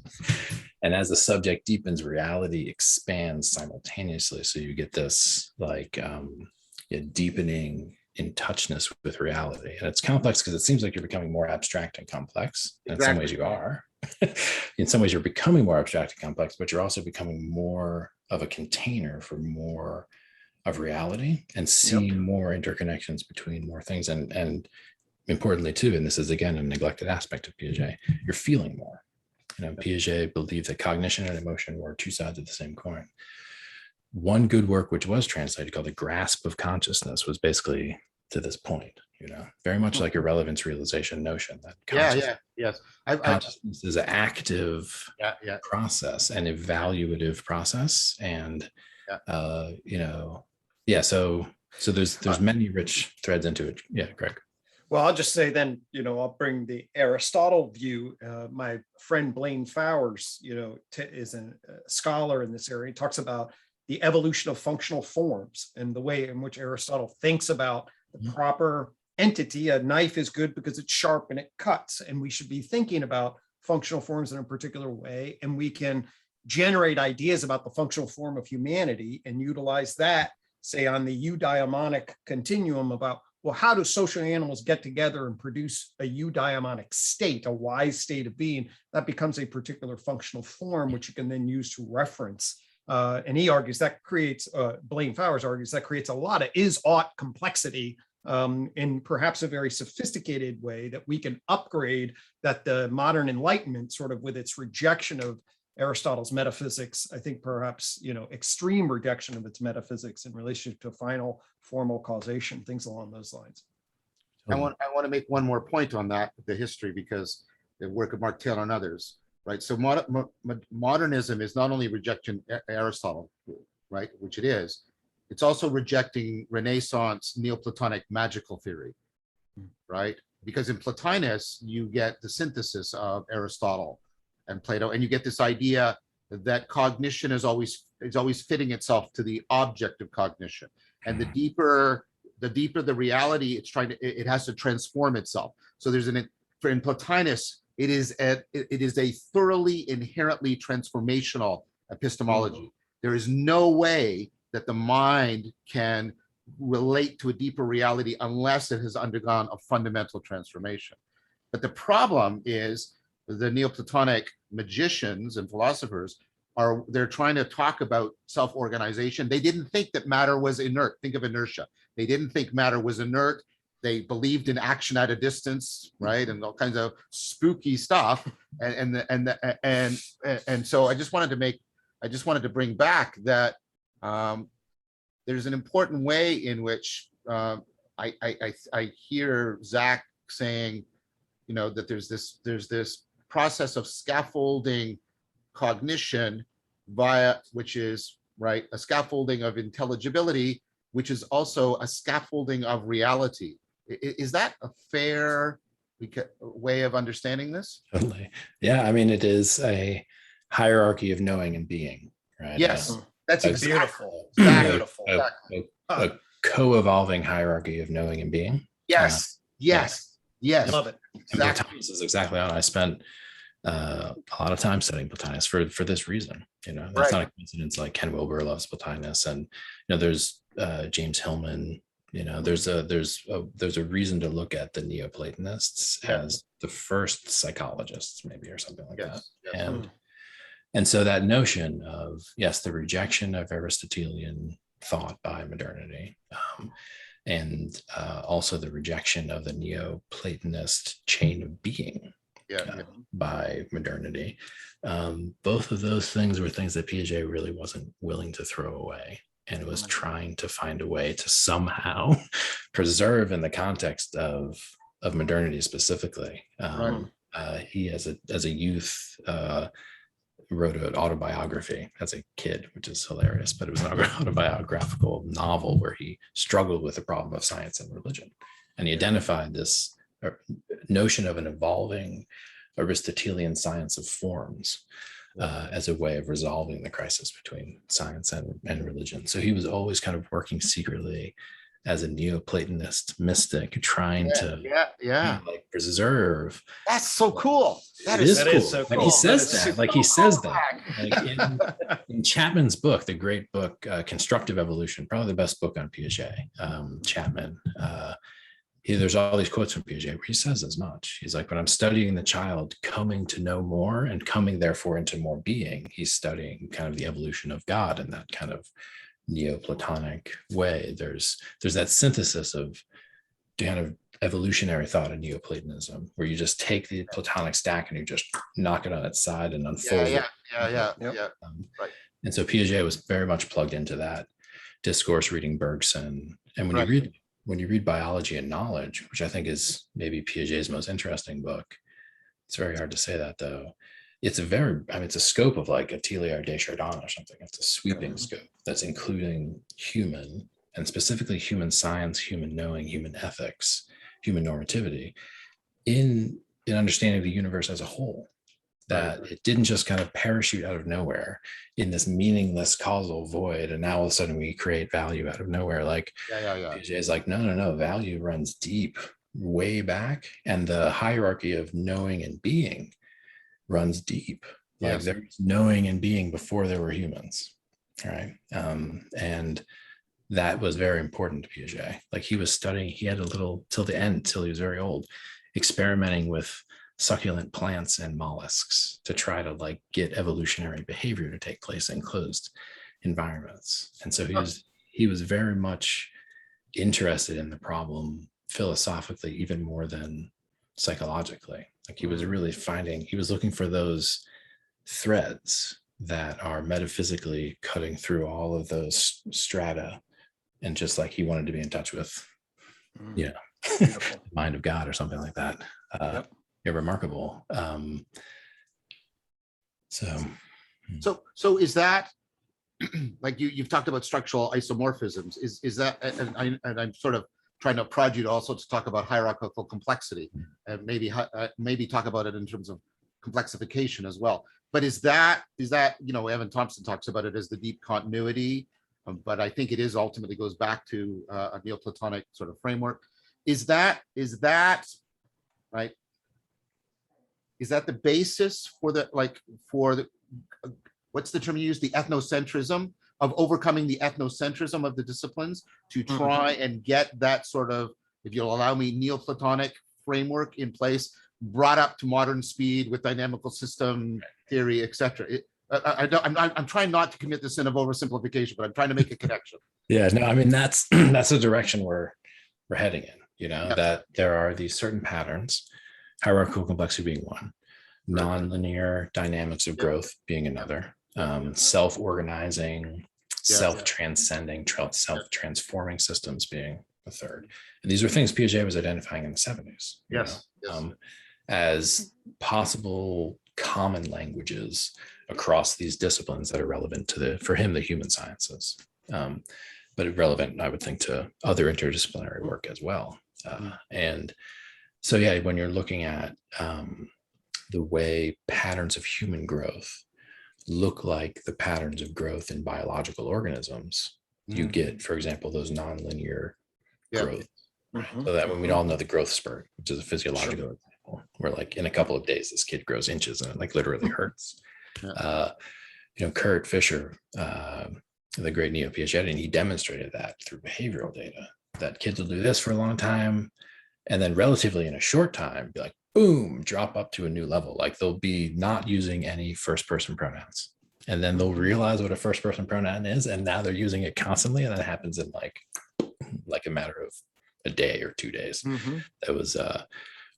And as the subject deepens, reality expands simultaneously. So you get this like deepening in touchness with reality. And it's complex because it seems like you're becoming more abstract and complex. And in some ways you are. In some ways you're becoming more abstract and complex, but you're also becoming more of a container for more of reality and seeing more interconnections between more things. And importantly too, and this is again a neglected aspect of Piaget, you're feeling more. Piaget believed that cognition and emotion were two sides of the same coin. One good work, which was translated, called The Grasp of Consciousness, was basically to this point, very much like a relevance realization notion that consciousness is an active process, an evaluative process. And, so there's many rich threads into it. Yeah, Greg. Well, I'll just say then, I'll bring the Aristotle view. My friend Blaine Fowers, is a scholar in this area. He talks about the evolution of functional forms and the way in which Aristotle thinks about the proper entity. A knife is good because it's sharp and it cuts, and we should be thinking about functional forms in a particular way, and we can generate ideas about the functional form of humanity and utilize that, say, on the eudaimonic continuum about, well, how do social animals get together and produce a eudaimonic state, a wise state of being that becomes a particular functional form, which you can then use to reference. And he argues that creates, Blaine Fowers argues that creates a lot of is-ought complexity in perhaps a very sophisticated way that we can upgrade, that the modern Enlightenment, sort of with its rejection of Aristotle's metaphysics, I think perhaps, extreme rejection of its metaphysics in relation to final formal causation, things along those lines. I want to make one more point on that, the history, because the work of Mark Taylor and others, right? So modernism is not only rejecting Aristotle, right, which it is, it's also rejecting Renaissance Neoplatonic magical theory, right? Because in Plotinus, you get the synthesis of Aristotle and Plato, and you get this idea that cognition is always fitting itself to the object of cognition, and the deeper the reality, it has to transform itself. So there's in Plotinus, it is a thoroughly inherently transformational epistemology. There is no way that the mind can relate to a deeper reality unless it has undergone a fundamental transformation. But the problem is the Neoplatonic magicians and philosophers they're trying to talk about self-organization. They didn't think that matter was inert. Think of inertia. They didn't think matter was inert. They believed in action at a distance, right, and all kinds of spooky stuff. And so I just wanted to bring back that there's an important way in which I hear Zach saying, that there's this process of scaffolding cognition which is right, a scaffolding of intelligibility, which is also a scaffolding of reality. Is that a fair way of understanding this? Totally. Yeah. I mean, it is a hierarchy of knowing and being, right? Yes. That's beautiful. Beautiful. A co-evolving hierarchy of knowing and being. Yes. Yes. Love it. Exactly. This is exactly how I spent a lot of time studying Plotinus for this reason. That's not a coincidence. Like Ken Wilber loves Plotinus, and there's James Hillman. There's a reason to look at the Neoplatonists as the first psychologists, maybe, or something like that. And so that notion of, yes, the rejection of Aristotelian thought by modernity, and also the rejection of the Neoplatonist chain of being by modernity. Both of those things were things that Piaget really wasn't willing to throw away, and was trying to find a way to somehow preserve in the context of modernity specifically. He, as a youth, wrote an autobiography as a kid, which is hilarious, but it was an autobiographical novel where he struggled with the problem of science and religion. And he identified this notion of an evolving Aristotelian science of forms as a way of resolving the crisis between science and religion. So he was always kind of working secretly as a Neoplatonist mystic, trying to like preserve. That's so cool. That is so cool. Like he says that. Like he says that. Like in Chapman's book, the great book, Constructive Evolution, probably the best book on Piaget. Chapman. There's all these quotes from Piaget where he says as much. He's like, when I'm studying the child coming to know more and coming therefore into more being, he's studying kind of the evolution of God in that kind of Neoplatonic way. There's that synthesis of kind of evolutionary thought in Neoplatonism, where you just take the Platonic stack and you just knock it on its side and unfold it. Right. And so Piaget was very much plugged into that discourse, reading Bergson. And when you read Biology and Knowledge, which I think is maybe Piaget's most interesting book, it's very hard to say that though. It's a scope of like a Teilhard de Chardin or something. It's a sweeping scope that's including human, and specifically human science, human knowing, human ethics, human normativity in understanding the universe as a whole. That it didn't just kind of parachute out of nowhere in this meaningless causal void, and now all of a sudden we create value out of nowhere. Like Piaget is like, no, value runs deep, way back, and the hierarchy of knowing and being runs deep. Like there's knowing and being before there were humans, right? And that was very important to Piaget. Like he was studying, he had a little till the end, till he was very old, experimenting with succulent plants and mollusks to try to like get evolutionary behavior to take place in closed environments. And so he was very much interested in the problem philosophically, even more than psychologically. Like he was really he was looking for those threads that are metaphysically cutting through all of those strata, and just like he wanted to be in touch with, the mind of God or something like that. Remarkable. So is that like you've talked about structural isomorphisms? Is that, and I'm sort of trying to prod you to also to talk about hierarchical complexity, and maybe talk about it in terms of complexification as well. But is that Evan Thompson talks about it as the deep continuity, but I think it is ultimately goes back to a Neoplatonic sort of framework. Is that right? Is that the basis for what's the term you use? The ethnocentrism of overcoming the ethnocentrism of the disciplines to try and get that sort of, if you'll allow me, Neoplatonic framework in place, brought up to modern speed with dynamical system theory, etc. I'm trying not to commit the sin of oversimplification, but I'm trying to make a connection. Yeah, no, I mean that's the direction we're heading in. That there are these certain patterns, hierarchical complexity being one, nonlinear dynamics of growth being another, self-organizing, self-transcending, self-transforming systems being a third. And these are things Piaget was identifying in the 70s. As possible common languages across these disciplines that are relevant for him, the human sciences, but relevant, I would think, to other interdisciplinary work as well. And so, when you're looking at the way patterns of human growth look like the patterns of growth in biological organisms, you get, for example, those nonlinear growth. So that when we all know the growth spurt, which is a physiological example. example, where like in a couple of days, this kid grows inches and it like literally hurts. Yeah. Kurt Fisher, the great neo-Piagetian, he demonstrated that through behavioral data, that kids will do this for a long time, and then relatively in a short time, be like, boom, drop up to a new level. Like they'll be not using any first person pronouns. And then they'll realize what a first person pronoun is. And now they're using it constantly. And that happens in like a matter of a day or 2 days. That was one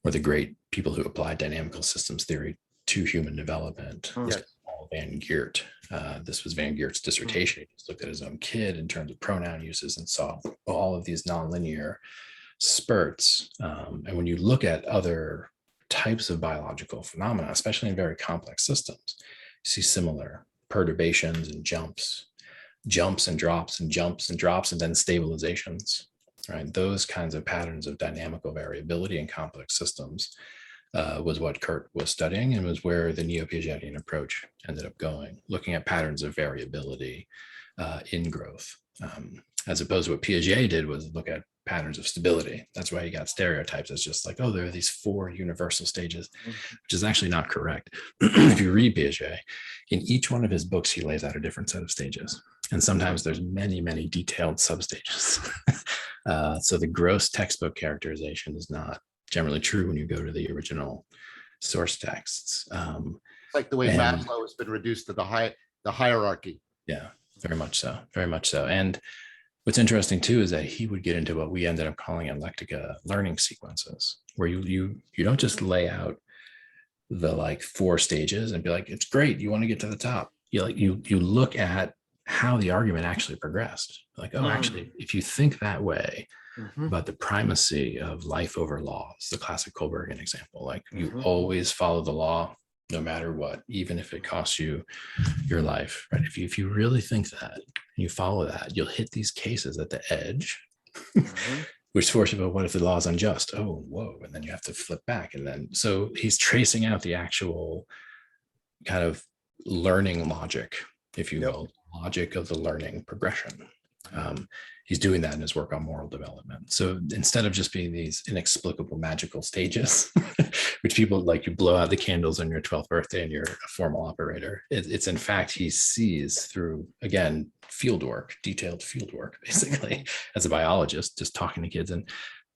of the great people who applied dynamical systems theory to human development. Yes. Van Geert. This was Van Geert's dissertation. He just looked at his own kid in terms of pronoun uses and saw all of these nonlinear spurts. And when you look at other types of biological phenomena, especially in very complex systems, you see similar perturbations and jumps and drops and jumps and drops, and then stabilizations, right? Those kinds of patterns of dynamical variability in complex systems was what Kurt was studying, and was where the neo-Piagetian approach ended up going, looking at patterns of variability in growth, as opposed to what Piaget did was look at patterns of stability. That's why he got stereotypes as just like, oh, there are these 4 universal stages, which is actually not correct. If you read Piaget, in each one of his books, he lays out a different set of stages. And sometimes there's many, many detailed substages. So the gross textbook characterization is not generally true when you go to the original source texts. It's like the way Maslow has been reduced to the hierarchy. Yeah, very much so. Very much so. And what's interesting too is that he would get into what we ended up calling eclectica learning sequences, where you don't just lay out the like 4 stages and be like, it's great, you want to get to the top. You look at how the argument actually progressed. Like, oh, actually, if you think that way about the primacy of life over laws, the classic Kohlbergian example, like you always follow the law no matter what, even if it costs you your life, right? If you really think that and you follow that, you'll hit these cases at the edge, which force you, but what if the law is unjust? Oh, whoa. And then you have to flip back. And then, so he's tracing out the actual kind of learning logic, if you will, logic of the learning progression. He's doing that in his work on moral development. So instead of just being these inexplicable magical stages, which people like, you blow out the candles on your 12th birthday and you're a formal operator, it's in fact, he sees through, again, detailed field work, basically, as a biologist, just talking to kids and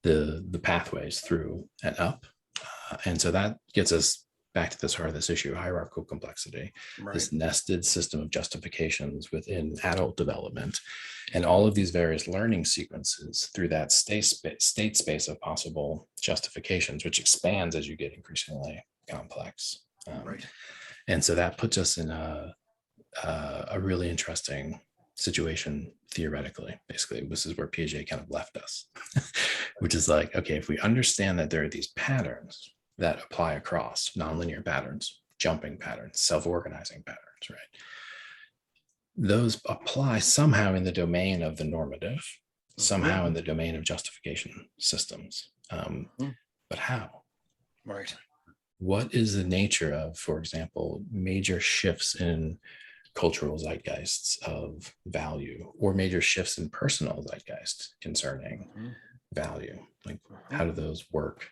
the pathways through and up. And so that gets us back to this heart of this issue, hierarchical complexity, this nested system of justifications within adult development, and all of these various learning sequences through that state space of possible justifications, which expands as you get increasingly complex. And so that puts us in a really interesting situation theoretically. Basically, this is where Piaget kind of left us, which is like, okay, if we understand that there are these patterns that apply across nonlinear patterns, jumping patterns, self-organizing patterns, right? Those apply somehow in the domain of the normative, somehow in the domain of justification systems. But how? Right. What is the nature of, for example, major shifts in cultural zeitgeists of value, or major shifts in personal zeitgeist concerning value? Like, how do those work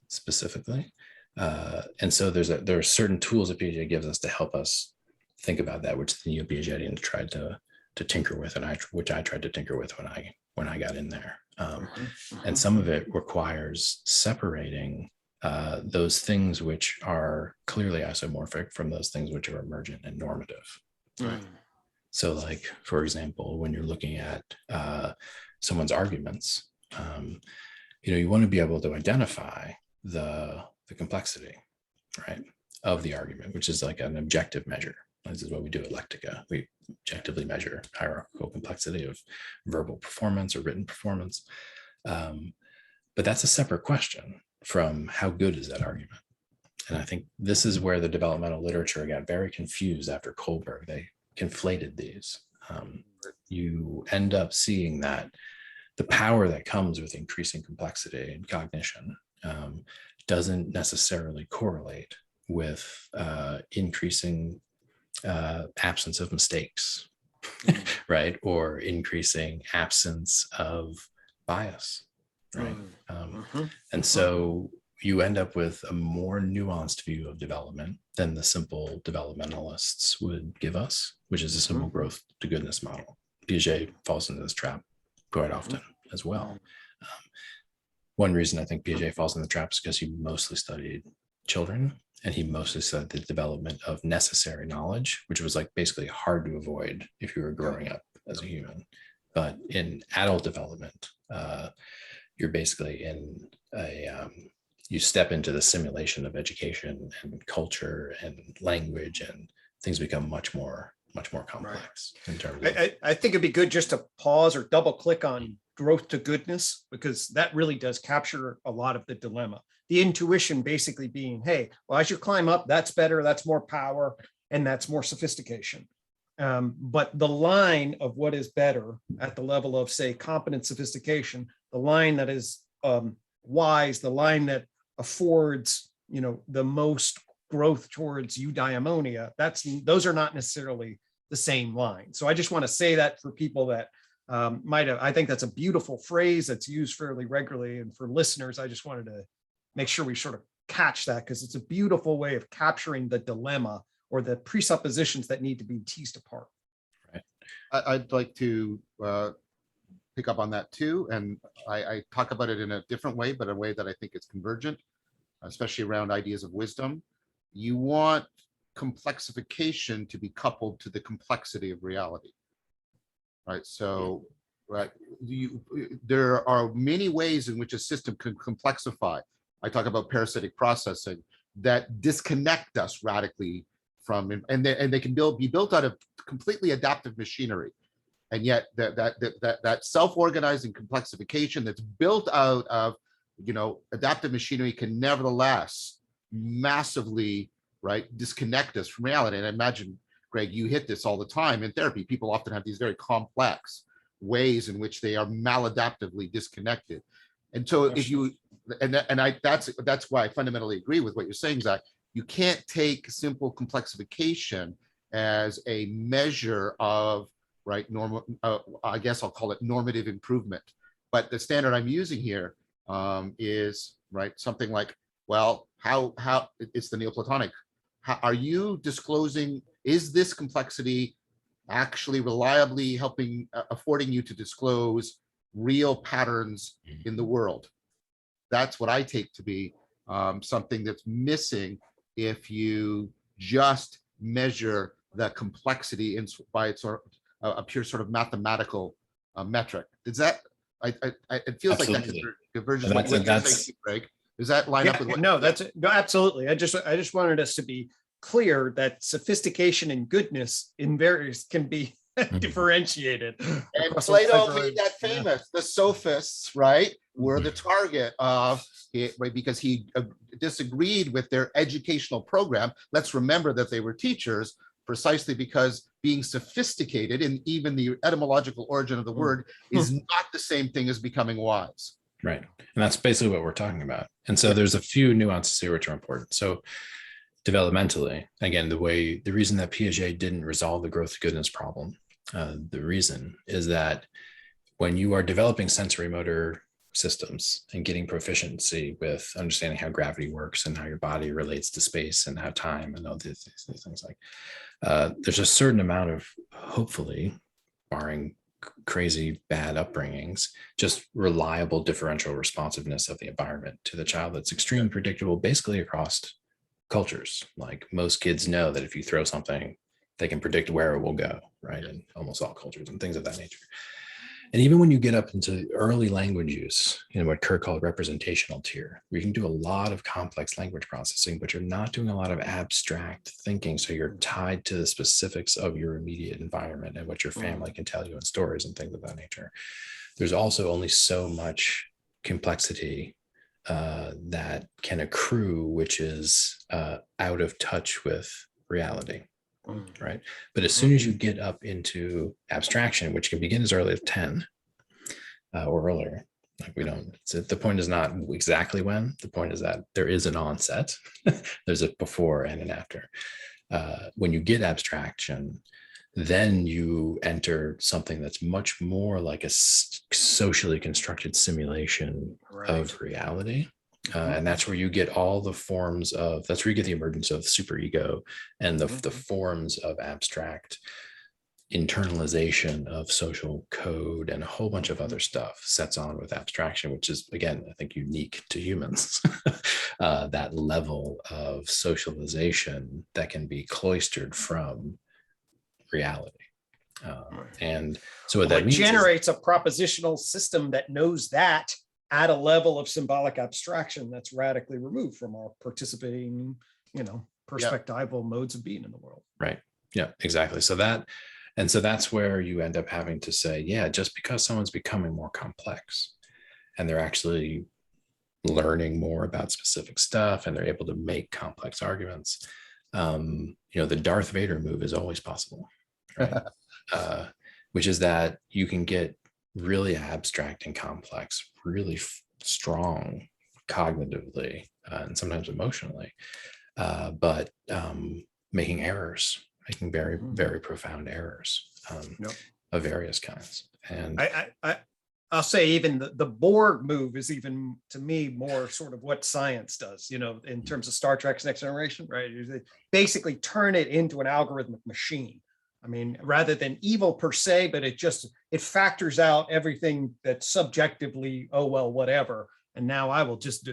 specifically? And so there are certain tools that Piaget gives us to help us think about that, which the neo-Piagetians tried to tinker with, and which I tried to tinker with when I got in there. And some of it requires separating those things which are clearly isomorphic from those things which are emergent and normative. So, like, for example, when you're looking at someone's arguments, you want to be able to identify the complexity, right, of the argument, which is like an objective measure. This is what we do at Lectica. We objectively measure hierarchical complexity of verbal performance or written performance. But that's a separate question from how good is that argument. And I think this is where the developmental literature got very confused after Kohlberg. They conflated these. You end up seeing that the power that comes with increasing complexity and cognition doesn't necessarily correlate with increasing absence of mistakes, right? Or increasing absence of bias, right? And so you end up with a more nuanced view of development than the simple developmentalists would give us, which is a simple growth to goodness model. Piaget falls into this trap quite often as well. One reason I think Piaget falls in the trap is because he mostly studied children, and he mostly studied the development of necessary knowledge, which was like basically hard to avoid if you were growing up as a human. But in adult development, you're basically in you step into the simulation of education and culture and language, and things become much more complex in terms of. I think it'd be good just to pause or double click on growth to goodness, because that really does capture a lot of the dilemma. The intuition basically being, hey, well, as you climb up, that's better, that's more power, and that's more sophistication. But the line of what is better at the level of, say, competent sophistication, the line that is wise, the line that affords, the most growth towards eudaimonia, those are not necessarily the same line. So I just want to say that for people that might have, I think that's a beautiful phrase that's used fairly regularly. And for listeners, I just wanted to make sure we sort of catch that, because it's a beautiful way of capturing the dilemma or the presuppositions that need to be teased apart. Right. I'd like to pick up on that too. And I talk about it in a different way, but a way that I think is convergent, especially around ideas of wisdom. You want complexification to be coupled to the complexity of reality, right? So, right, there are many ways in which a system can complexify. I talk about parasitic processing that disconnect us radically from, and they can be built out of completely adaptive machinery. And yet that self-organizing complexification that's built out of, adaptive machinery can nevertheless massively, right, disconnect us from reality. And I imagine, Greg, you hit this all the time in therapy. People often have these very complex ways in which they are maladaptively disconnected. And so if you, that's why I fundamentally agree with what you're saying, Zach. You can't take simple complexification as a measure of, right, normal, I guess I'll call it normative improvement. But the standard I'm using here is, right, something like, well, how it's the Neoplatonic. How are you disclosing, is this complexity actually reliably affording you to disclose real patterns in the world? That's what I take to be something that's missing if you just measure the complexity by its sort of a pure sort of mathematical metric. Is that, it feels Absolutely. like that converges what you're saying, Greg. Does that line up with what? No, absolutely. I just wanted us to be clear that sophistication and goodness in various can be differentiated. And Plato made that famous. The sophists, right, were the target of it, right, because he disagreed with their educational program. Let's remember that they were teachers, precisely because being sophisticated, and even the etymological origin of the word, is not the same thing as becoming wise. Right. And that's basically what we're talking about. And so there's a few nuances here which are important. So developmentally, again, the reason that Piaget didn't resolve the growth goodness problem, the reason is that when you are developing sensory motor systems and getting proficiency with understanding how gravity works and how your body relates to space and how time and all these things, like there's a certain amount of, hopefully, barring crazy bad upbringings, just reliable differential responsiveness of the environment to the child that's extremely predictable basically across cultures. Like most kids know that if you throw something, they can predict where it will go, right? In almost all cultures and things of that nature. And even when you get up into early language use, what Kurt called representational tier, where you can do a lot of complex language processing, but you're not doing a lot of abstract thinking. So you're tied to the specifics of your immediate environment and what your family can tell you in stories and things of that nature. There's also only so much complexity that can accrue, which is out of touch with reality. Right. But as soon as you get up into abstraction, which can begin as early as 10 or earlier, like the point is not exactly when, the point is that there is an onset, there's a before and an after. When you get abstraction, then you enter something that's much more like a socially constructed simulation of reality. And that's where you get all the forms of, that's where you get the emergence of superego and the forms of abstract internalization of social code and a whole bunch of other stuff sets on with abstraction, which is, again, I think unique to humans. That level of socialization that can be cloistered from reality. And so what that means generates a propositional system that knows that at a level of symbolic abstraction that's radically removed from our participating, perspectival modes of being in the world. Right. Yeah, exactly. So that's where you end up having to say, yeah, just because someone's becoming more complex and they're actually learning more about specific stuff and they're able to make complex arguments, the Darth Vader move is always possible, right? Which is that you can get really abstract and complex, really strong cognitively and sometimes emotionally, but making errors, making very, very profound errors of various kinds. And I'll say even the Borg move is even, to me, more sort of what science does, in terms of Star Trek's Next Generation, right? They basically turn it into an algorithmic machine. I mean, rather than evil per se, but it factors out everything that's subjectively, oh, well, whatever. And now I will just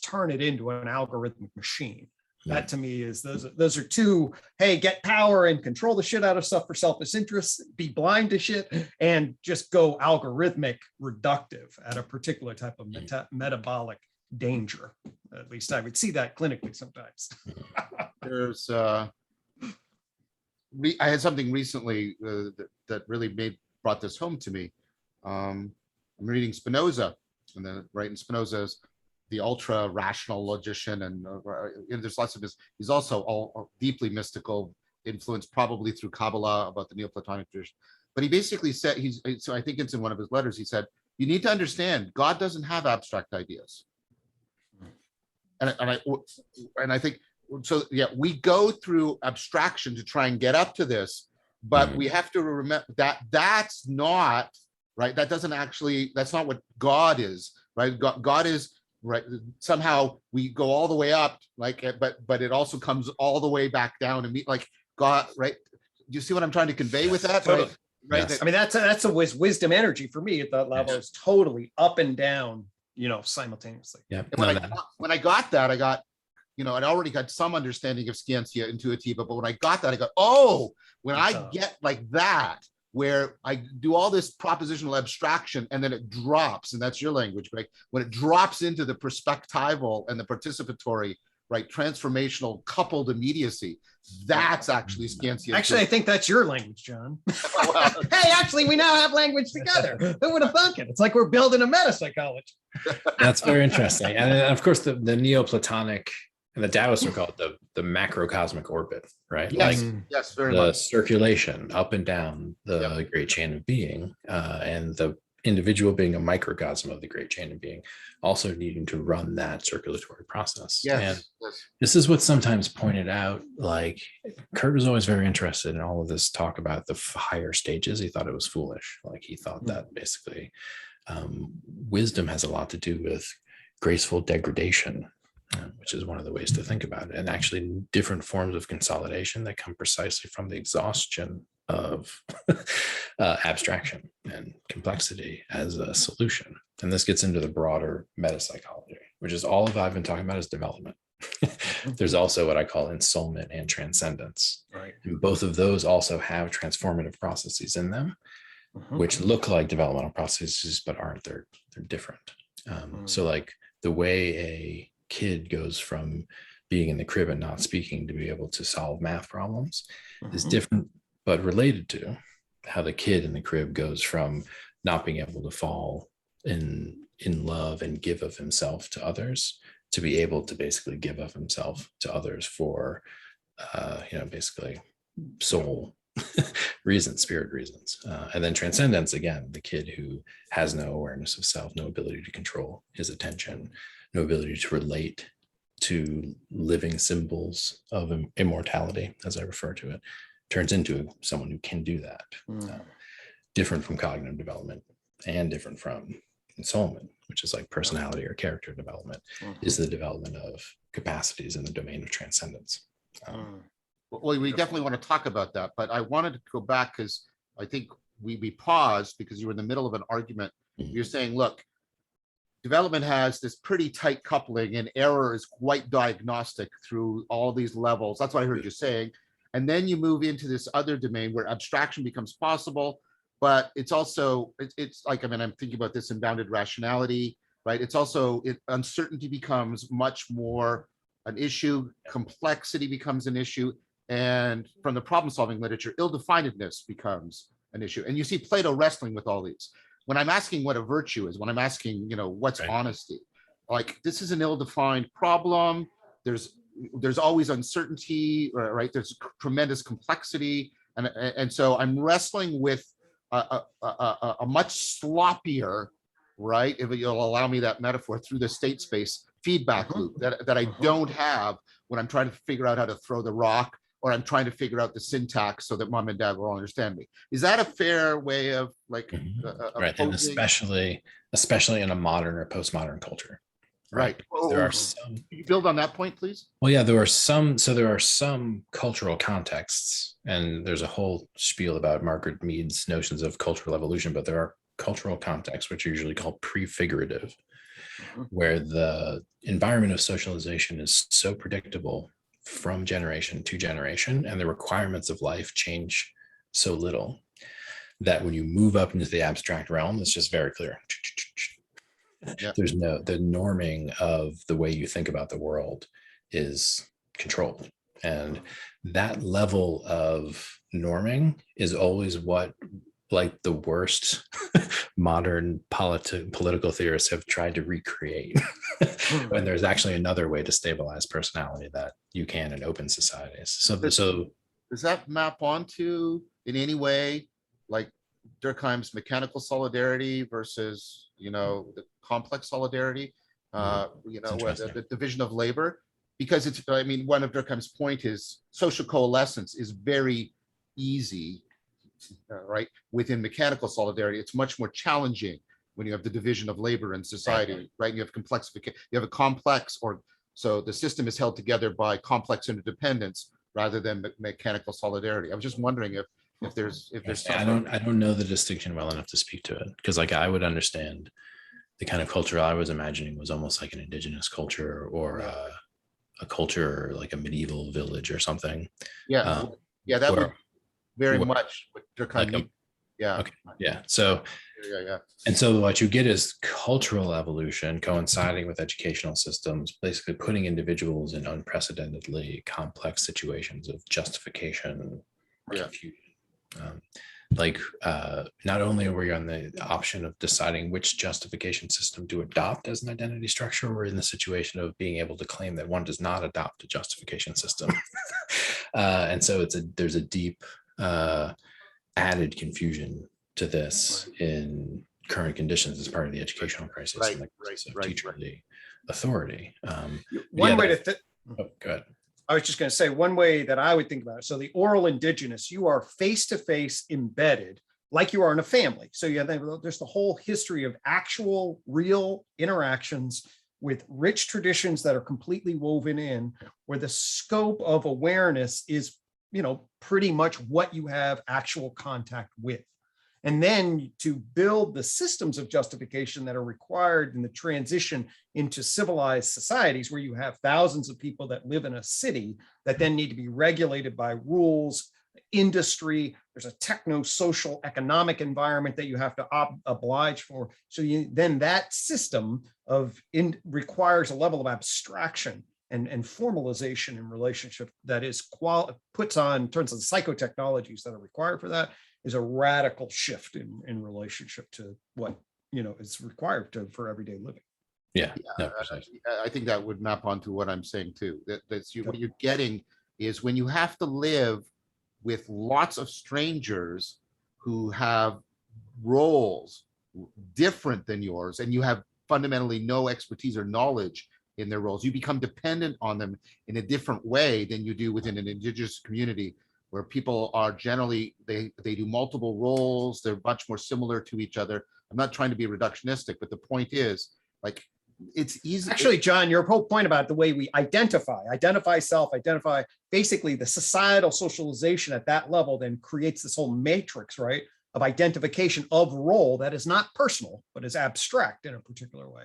turn it into an algorithmic machine. That to me is, those are two, hey, get power and control the shit out of stuff for selfish interests, be blind to shit, and just go algorithmic reductive at a particular type of metabolic danger. At least I would see that clinically sometimes. There's I had something recently that really brought this home to me. I'm reading Spinoza, and then right in Spinoza's the ultra rational logician, and there's lots of he's also all deeply mystical, influenced probably through Kabbalah about the Neoplatonic tradition. But he basically said, so I think it's in one of his letters, he said, you need to understand God doesn't have abstract ideas. And I think, so yeah, we go through abstraction to try and get up to this, but we have to remember that that's not right. That's not what God is, right? God is right. Somehow we go all the way up, but it also comes all the way back down and meet like God, right? Do you see what I'm trying to convey with that? Totally. Right. Yes. I mean, that's a wisdom energy for me at that level. It's totally up and down, simultaneously. Yeah. When I got that, I got, I'd already got some understanding of scientia intuitiva, but when I got that, I got, when I get like that, where I do all this propositional abstraction and then it drops, and that's your language, but when it drops into the perspectival and the participatory, right, transformational coupled immediacy, that's actually scientia. Actually, I think that's your language, John. Hey, actually, we now have language together. Who would have thunk it? It's like we're building a metapsychology. That's very interesting. And then, of course, the Neoplatonic and the Taoists are called the macrocosmic orbit, right? Yes, yes, very much. Circulation up and down the great chain of being, and the individual being a microcosm of the great chain of being, also needing to run that circulatory process. Yes, and this is what's sometimes pointed out. Like Kurt was always very interested in all of this talk about the higher stages. He thought it was foolish. Like he thought that basically wisdom has a lot to do with graceful degradation, which is one of the ways to think about it, and actually different forms of consolidation that come precisely from the exhaustion of abstraction and complexity as a solution. And this gets into the broader metapsychology, which is all of I've been talking about is development. There's also what I call ensoulment and transcendence. Right. And both of those also have transformative processes in them, which look like developmental processes, but aren't. They're different. So like the way a kid goes from being in the crib and not speaking to be able to solve math problems is different, but related to how the kid in the crib goes from not being able to fall in love and give of himself to others to be able to basically give of himself to others for, basically soul reasons, spirit reasons. And then transcendence, again, the kid who has no awareness of self, no ability to control his attention, no ability to relate to living symbols of immortality, as I refer to it, turns into someone who can do that. Different from cognitive development and different from ensoulment, which is like personality or character development, is the development of capacities in the domain of transcendence. Well, we definitely want to talk about that, but I wanted to go back because I think we paused because you were in the middle of an argument. You're saying, look, development has this pretty tight coupling and error is quite diagnostic through all these levels. That's what I heard you saying. And then you move into this other domain where abstraction becomes possible, but it's also, it's like, I mean, I'm thinking about this in bounded rationality, right? It's also, uncertainty becomes much more an issue, complexity becomes an issue, and from the problem-solving literature, ill-definedness becomes an issue. And you see Plato wrestling with all these. When I'm asking what a virtue is, when I'm asking, what's honesty, like this is an ill-defined problem. There's always uncertainty, right? There's tremendous complexity, and so I'm wrestling with a much sloppier, right? If you'll allow me that metaphor, through the state space feedback loop that I don't have when I'm trying to figure out how to throw the rock, or I'm trying to figure out the syntax so that mom and dad will understand me. Is that a fair way of like, right? And especially in a modern or postmodern culture, right? There are some. Can you build on that point, please? Well, yeah, there are some. So there are some cultural contexts, and there's a whole spiel about Margaret Mead's notions of cultural evolution. But there are cultural contexts which are usually called prefigurative, where the environment of socialization is so predictable from generation to generation, and the requirements of life change so little that when you move up into the abstract realm, it's just very clear. There's the norming of the way you think about the world is controlled, and that level of norming is always what, like, the worst modern political theorists have tried to recreate when there's actually another way to stabilize personality that you can in open societies. So does that map onto in any way like Durkheim's mechanical solidarity versus the complex solidarity, where the division of labor? Because it's, I mean, one of Durkheim's point is social coalescence is very easy, right? Within mechanical solidarity, it's much more challenging when you have the division of labor in society, right? You have complexification, you have a complex, or so the system is held together by complex interdependence rather than mechanical solidarity. I was just wondering if there's I don't know the distinction well enough to speak to it, because like I would understand the kind of culture I was imagining was almost like an indigenous culture, or a culture like a medieval village or something. That would very much what Durkheim like So and so what you get is cultural evolution coinciding with educational systems, basically putting individuals in unprecedentedly complex situations of justification or confusion. Not only are we on the option of deciding which justification system to adopt as an identity structure, we're in the situation of being able to claim that one does not adopt a justification system. And so there's a deep added confusion to this in current conditions as part of the educational crisis and the crisis of teacherly authority. One way to go ahead. I was just going to say one way that I would think about it. So the oral indigenous, you are face-to-face embedded like you are in a family. So there's the whole history of actual real interactions with rich traditions that are completely woven in, where the scope of awareness is, pretty much what you have actual contact with. And then to build the systems of justification that are required in the transition into civilized societies, where you have thousands of people that live in a city that then need to be regulated by rules, industry, there's a techno-social economic environment that you have to oblige for. So then that system requires a level of abstraction and formalization in relationship that is puts on, in terms of the psychotechnologies that are required for that, is a radical shift in relationship to what is required for everyday living. I think that would map onto what I'm saying too. What you're getting is when you have to live with lots of strangers who have roles different than yours, and you have fundamentally no expertise or knowledge in their roles, you become dependent on them in a different way than you do within an indigenous community, where people are generally, they do multiple roles. They're much more similar to each other. I'm not trying to be reductionistic, but the point is, like, it's easy. Actually, John, your whole point about the way we identify self, basically the societal socialization at that level then creates this whole matrix, right, of identification of role that is not personal, but is abstract in a particular way.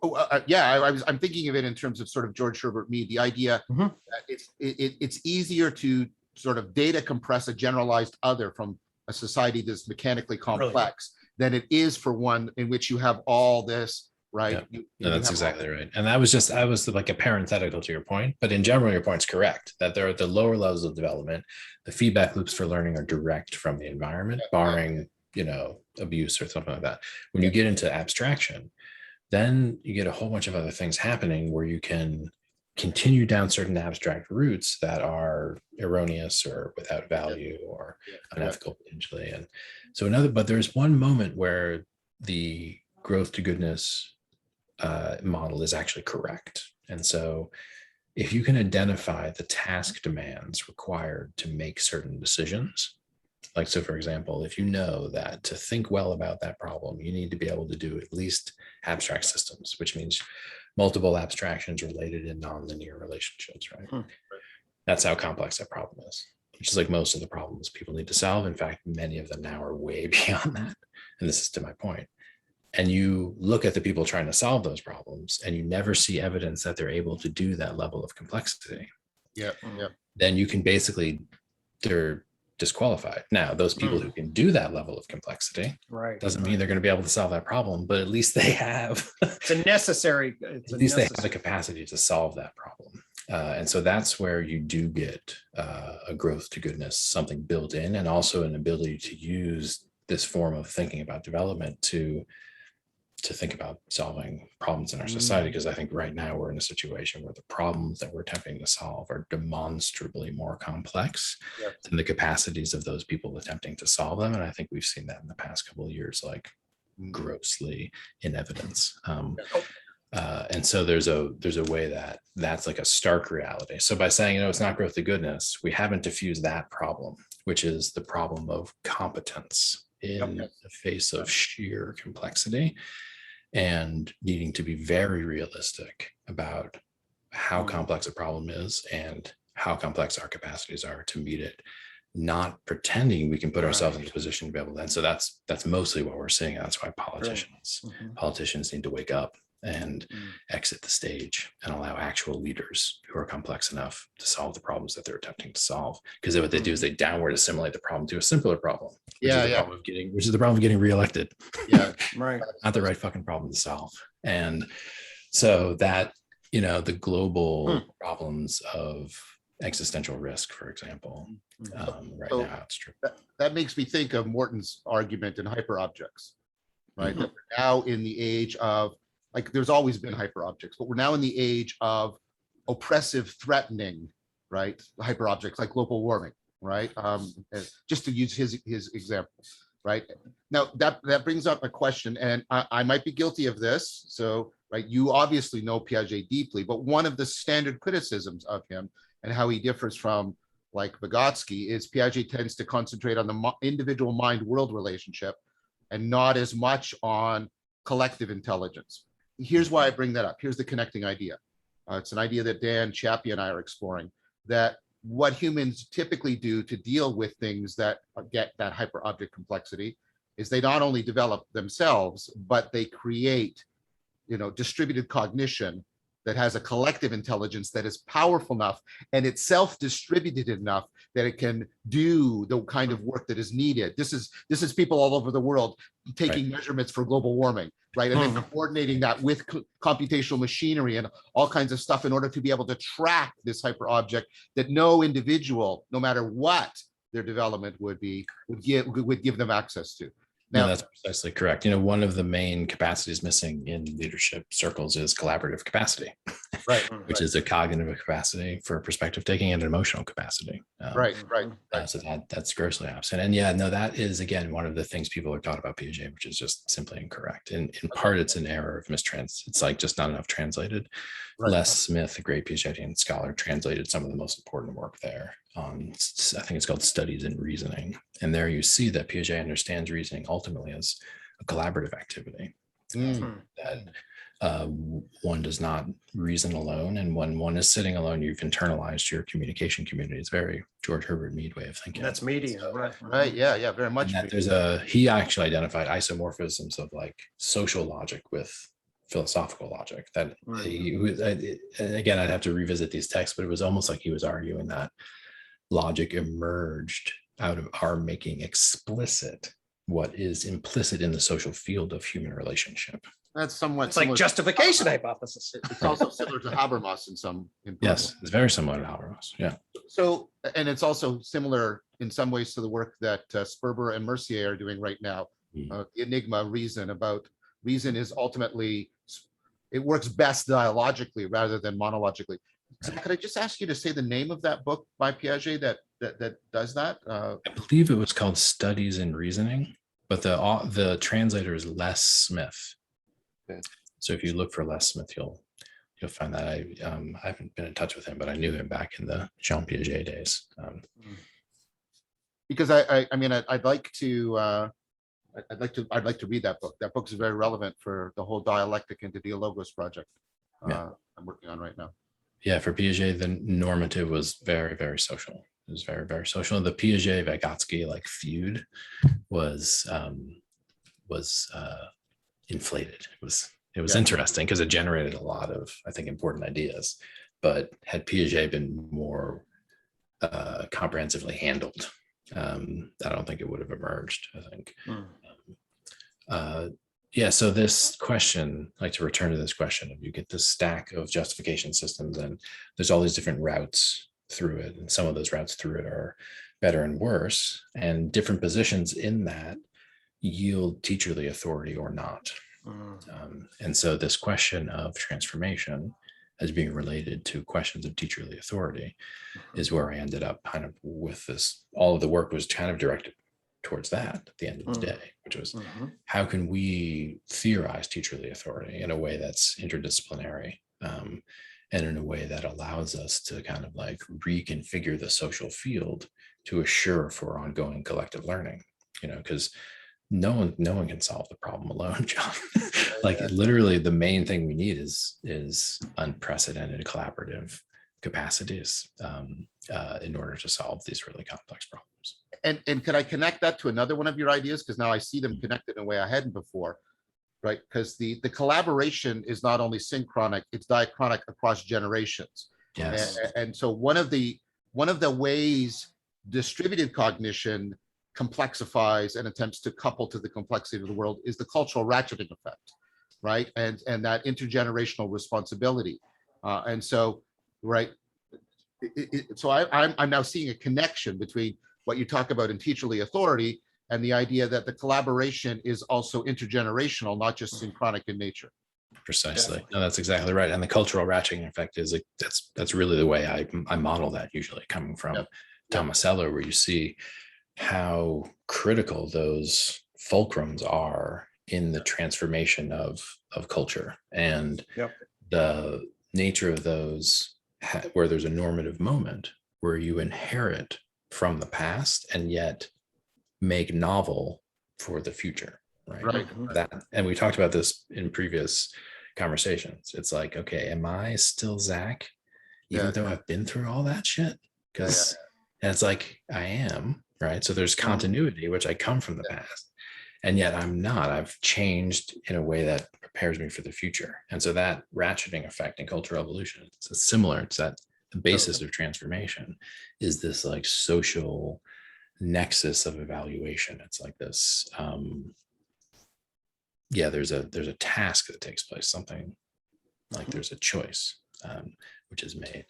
I'm thinking of it in terms of sort of George Herbert Mead, the idea that it's easier to sort of data compress a generalized other from a society that's mechanically complex than it is for one in which you have all this, right? Yeah. No, that's exactly right. And I was like a parenthetical to your point, but in general, your point's correct, that they're at the lower levels of development. The feedback loops for learning are direct from the environment, barring, abuse or something like that. When you get into abstraction, then you get a whole bunch of other things happening where you can continue down certain abstract routes that are erroneous or without value or unethical potentially. And so but there's one moment where the growth to goodness model is actually correct. And so if you can identify the task demands required to make certain decisions, like, so for example, if you know that to think well about that problem, you need to be able to do at least abstract systems, which means multiple abstractions related in nonlinear relationships, right? That's how complex that problem is, which is like most of the problems people need to solve. In fact, many of them now are way beyond that. And this is to my point. And you look at the people trying to solve those problems and you never see evidence that they're able to do that level of complexity. Then you can basically, they're disqualified. Now, those people who can do that level of complexity doesn't mean they're going to be able to solve that problem, but at least they have it's a necessary, at least they have the capacity to solve that problem. And so that's where you do get a growth to goodness, something built in, and also an ability to use this form of thinking about development to think about solving problems in our society. Because I think right now we're in a situation where the problems that we're attempting to solve are demonstrably more complex than the capacities of those people attempting to solve them. And I think we've seen that in the past couple of years, like grossly in evidence. And so there's a way that's like a stark reality. So by saying, it's not growth to goodness, we haven't diffused that problem, which is the problem of competence in the face of sheer complexity, and needing to be very realistic about how complex a problem is and how complex our capacities are to meet it, not pretending we can put ourselves in a position to be able to. And so that's mostly what we're seeing. That's why politicians need to wake up and exit the stage and allow actual leaders who are complex enough to solve the problems that they're attempting to solve. Because what they do is they downward assimilate the problem to a simpler problem, which is the problem of getting reelected. Not the right fucking problem to solve. And so that, the global problems of existential risk, for example, now it's true. That makes me think of Morton's argument in hyperobjects, right? That we're now in the age of, like, there's always been hyperobjects, but we're now in the age of oppressive, threatening, right? Hyperobjects like global warming, right? Just to use his example, right? Now that brings up a question, and I might be guilty of this. So, right, you obviously know Piaget deeply, but one of the standard criticisms of him and how he differs from, like, Vygotsky is Piaget tends to concentrate on the individual mind-world relationship and not as much on collective intelligence. Here's why I bring that up. Here's the connecting idea. It's an idea that Dan Chappie and I are exploring, that what humans typically do to deal with things that get that hyperobject complexity is they not only develop themselves, but they create, distributed cognition that has a collective intelligence that is powerful enough and it's self-distributed enough that it can do the kind of work that is needed. This is people all over the world taking measurements for global warming, right? And then coordinating that with computational machinery and all kinds of stuff in order to be able to track this hyperobject that no individual, no matter what their development would give them access to. Now, that's precisely correct. One of the main capacities missing in leadership circles is collaborative capacity, which is a cognitive capacity for perspective taking and an emotional capacity. So that's grossly absent. And that is, again, one of the things people are taught about Piaget, which is just simply incorrect. And in part, it's an error of it's like just not enough translated. Les Smith, a great Piagetian scholar, translated some of the most important work there. I think it's called Studies in Reasoning. And there you see that Piaget understands reasoning ultimately as a collaborative activity. That one does not reason alone. And when one is sitting alone, you've internalized your communication community. It's very George Herbert Mead way of thinking. That's medium, right? Right. Yeah. Very much. He actually identified isomorphisms of like social logic with philosophical logic. That again, I'd have to revisit these texts, but it was almost like he was arguing that logic emerged out of our making explicit what is implicit in the social field of human relationship. That's somewhat It's like justification hypothesis. It's also similar to Habermas in some. Yes, it's very similar to Habermas. Yeah. So, and it's also similar in some ways to the work that Sperber and Mercier are doing right now. The enigma reason is ultimately, it works best dialogically rather than monologically. So could I just ask you to say the name of that book by Piaget that does that? I believe it was called Studies in Reasoning, but the translator is Les Smith. Okay. So if you look for Les Smith, you'll find that. I haven't been in touch with him, but I knew him back in the Jean Piaget days. Because I'd like to read that book. That book is very relevant for the whole dialectic into Dialogos project I'm working on right now. Yeah, for Piaget, the normative was very, very social. It was very, very social. The Piaget-Vygotsky like feud was inflated. It was interesting because it generated a lot of, I think, important ideas. But had Piaget been more comprehensively handled, I don't think it would have emerged, I think. So this question, I'd like to return to this question of you get this stack of justification systems and there's all these different routes through it. And some of those routes through it are better and worse, and different positions in that yield teacherly authority or not. And so this question of transformation as being related to questions of teacherly authority is where I ended up kind of with this. All of the work was kind of directed towards that at the end of the day, which was how can we theorize teacherly authority in a way that's interdisciplinary and in a way that allows us to kind of like reconfigure the social field to assure for ongoing collective learning, because no one can solve the problem alone, John. Like literally the main thing we need is unprecedented collaborative capacities in order to solve these really complex problems. And could I connect that to another one of your ideas? Because now I see them connected in a way I hadn't before, right? Because the collaboration is not only synchronic, it's diachronic across generations. Yes. And so one of the ways distributed cognition complexifies and attempts to couple to the complexity of the world is the cultural ratcheting effect, right? And that intergenerational responsibility. And so, right, so I'm now seeing a connection between what you talk about in teacherly authority and the idea that the collaboration is also intergenerational, not just synchronic in nature. Precisely. No, that's exactly right. And the cultural ratcheting effect is that's really the way I model that, usually coming from Thomas Eller, where you see how critical those fulcrums are in the transformation of culture, and the nature of those where there's a normative moment where you inherit from the past and yet make novel for the future, right? That, and we talked about this in previous conversations. It's like, okay, am I still Zach even though I've been through all that shit? Because and it's like I am, right? So there's continuity, which I come from the past, and yet I'm not. I've changed in a way that prepares me for the future. And so that ratcheting effect in cultural evolution, it's similar. It's that the basis of transformation is this like social nexus of evaluation. It's like this, there's a task that takes place, something like there's a choice which is made.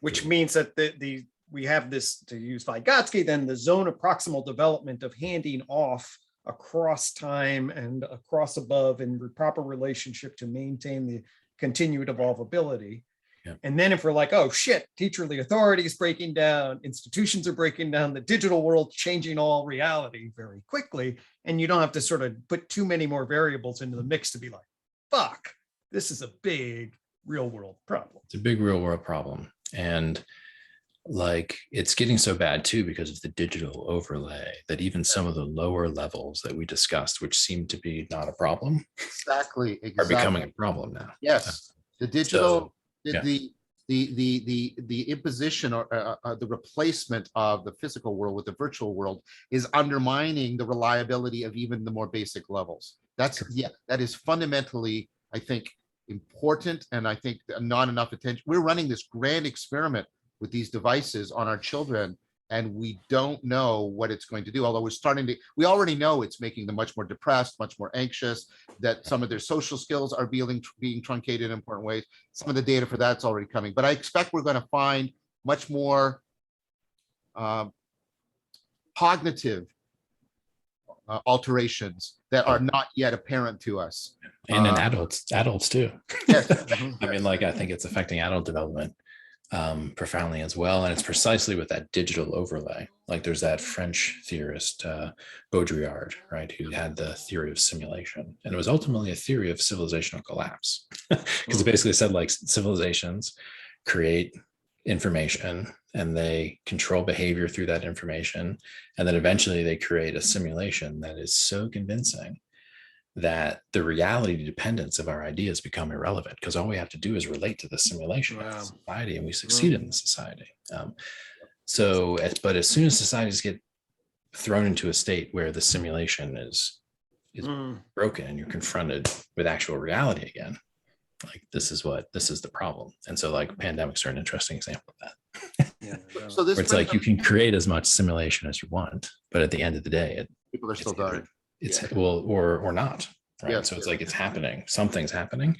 Which means that we have this, to use Vygotsky, then the zone of proximal development of handing off across time and across above in proper relationship to maintain the continued evolvability. And then if we're like, oh shit, teacherly authority is breaking down, institutions are breaking down, the digital world changing all reality very quickly, and you don't have to sort of put too many more variables into the mix to be like, fuck, this is a big real world problem. It's a big real world problem. And like it's getting so bad too because of the digital overlay that even some of the lower levels that we discussed, which seem to be not a problem, Exactly. are becoming a problem now. Yes, the digital, yeah. the imposition or the replacement of the physical world with the virtual world is undermining the reliability of even the more basic levels. That is fundamentally, I think, important, and I think not enough attention. We're running this grand experiment with these devices on our children, and we don't know what it's going to do. Although we already know it's making them much more depressed, much more anxious, that some of their social skills are being truncated in important ways. Some of the data for that's already coming, but I expect we're going to find much more cognitive alterations that are not yet apparent to us. And in adults too. Yes. I mean, like, I think it's affecting adult development profoundly as well. And it's precisely with that digital overlay. Like there's that French theorist, Baudrillard, right, who had the theory of simulation. And it was ultimately a theory of civilizational collapse. Because it basically said like civilizations create information and they control behavior through that information. And then eventually they create a simulation that is so convincing that the reality dependence of our ideas become irrelevant because all we have to do is relate to the simulation of society and we succeed in the society. But as soon as societies get thrown into a state where the simulation is broken and you're confronted with actual reality again, like this is the problem. And so like pandemics are an interesting example of that. So this where it's like you can create as much simulation as you want, but at the end of the day, people are still dying. It's or not, right? So it's like it's happening, something's happening.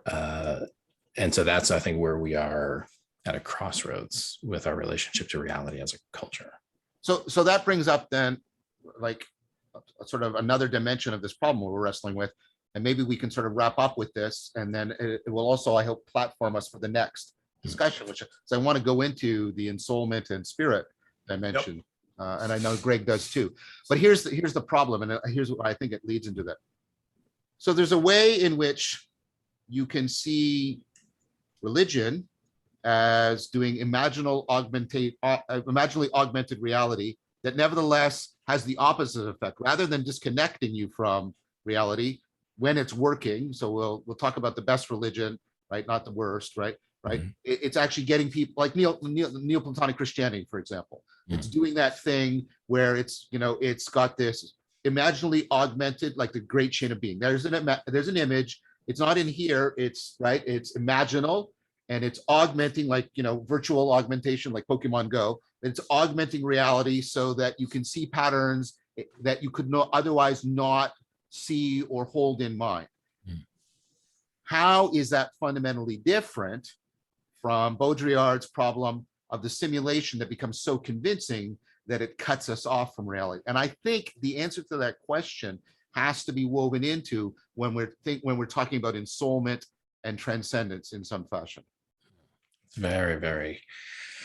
And so that's, I think, where we are at a crossroads with our relationship to reality as a culture. So that brings up then like a sort of another dimension of this problem we're wrestling with. And maybe we can sort of wrap up with this, and then it will also, I hope, platform us for the next discussion, which is I want to go into the ensoulment and spirit dimension. And I know Greg does too. But here's the problem, and here's what I think it leads into that. So there's a way in which you can see religion as doing imaginally augmented reality that nevertheless has the opposite effect. Rather than disconnecting you from reality when it's working, so we'll talk about the best religion, right? Not the worst, right? Mm-hmm. It's actually getting people like Neoplatonic Christianity, for example. Mm-hmm. It's doing that thing where it's got this imaginally augmented, like the great chain of being. There's an image. It's not in here. It's right. It's imaginal, and it's augmenting, like virtual augmentation, like Pokemon Go. It's augmenting reality so that you can see patterns that you could otherwise not see or hold in mind. Mm-hmm. How is that fundamentally different from Baudrillard's problem of the simulation that becomes so convincing that it cuts us off from reality? And I think the answer to that question has to be woven into when we're talking about ensoulment and transcendence in some fashion. It's very, very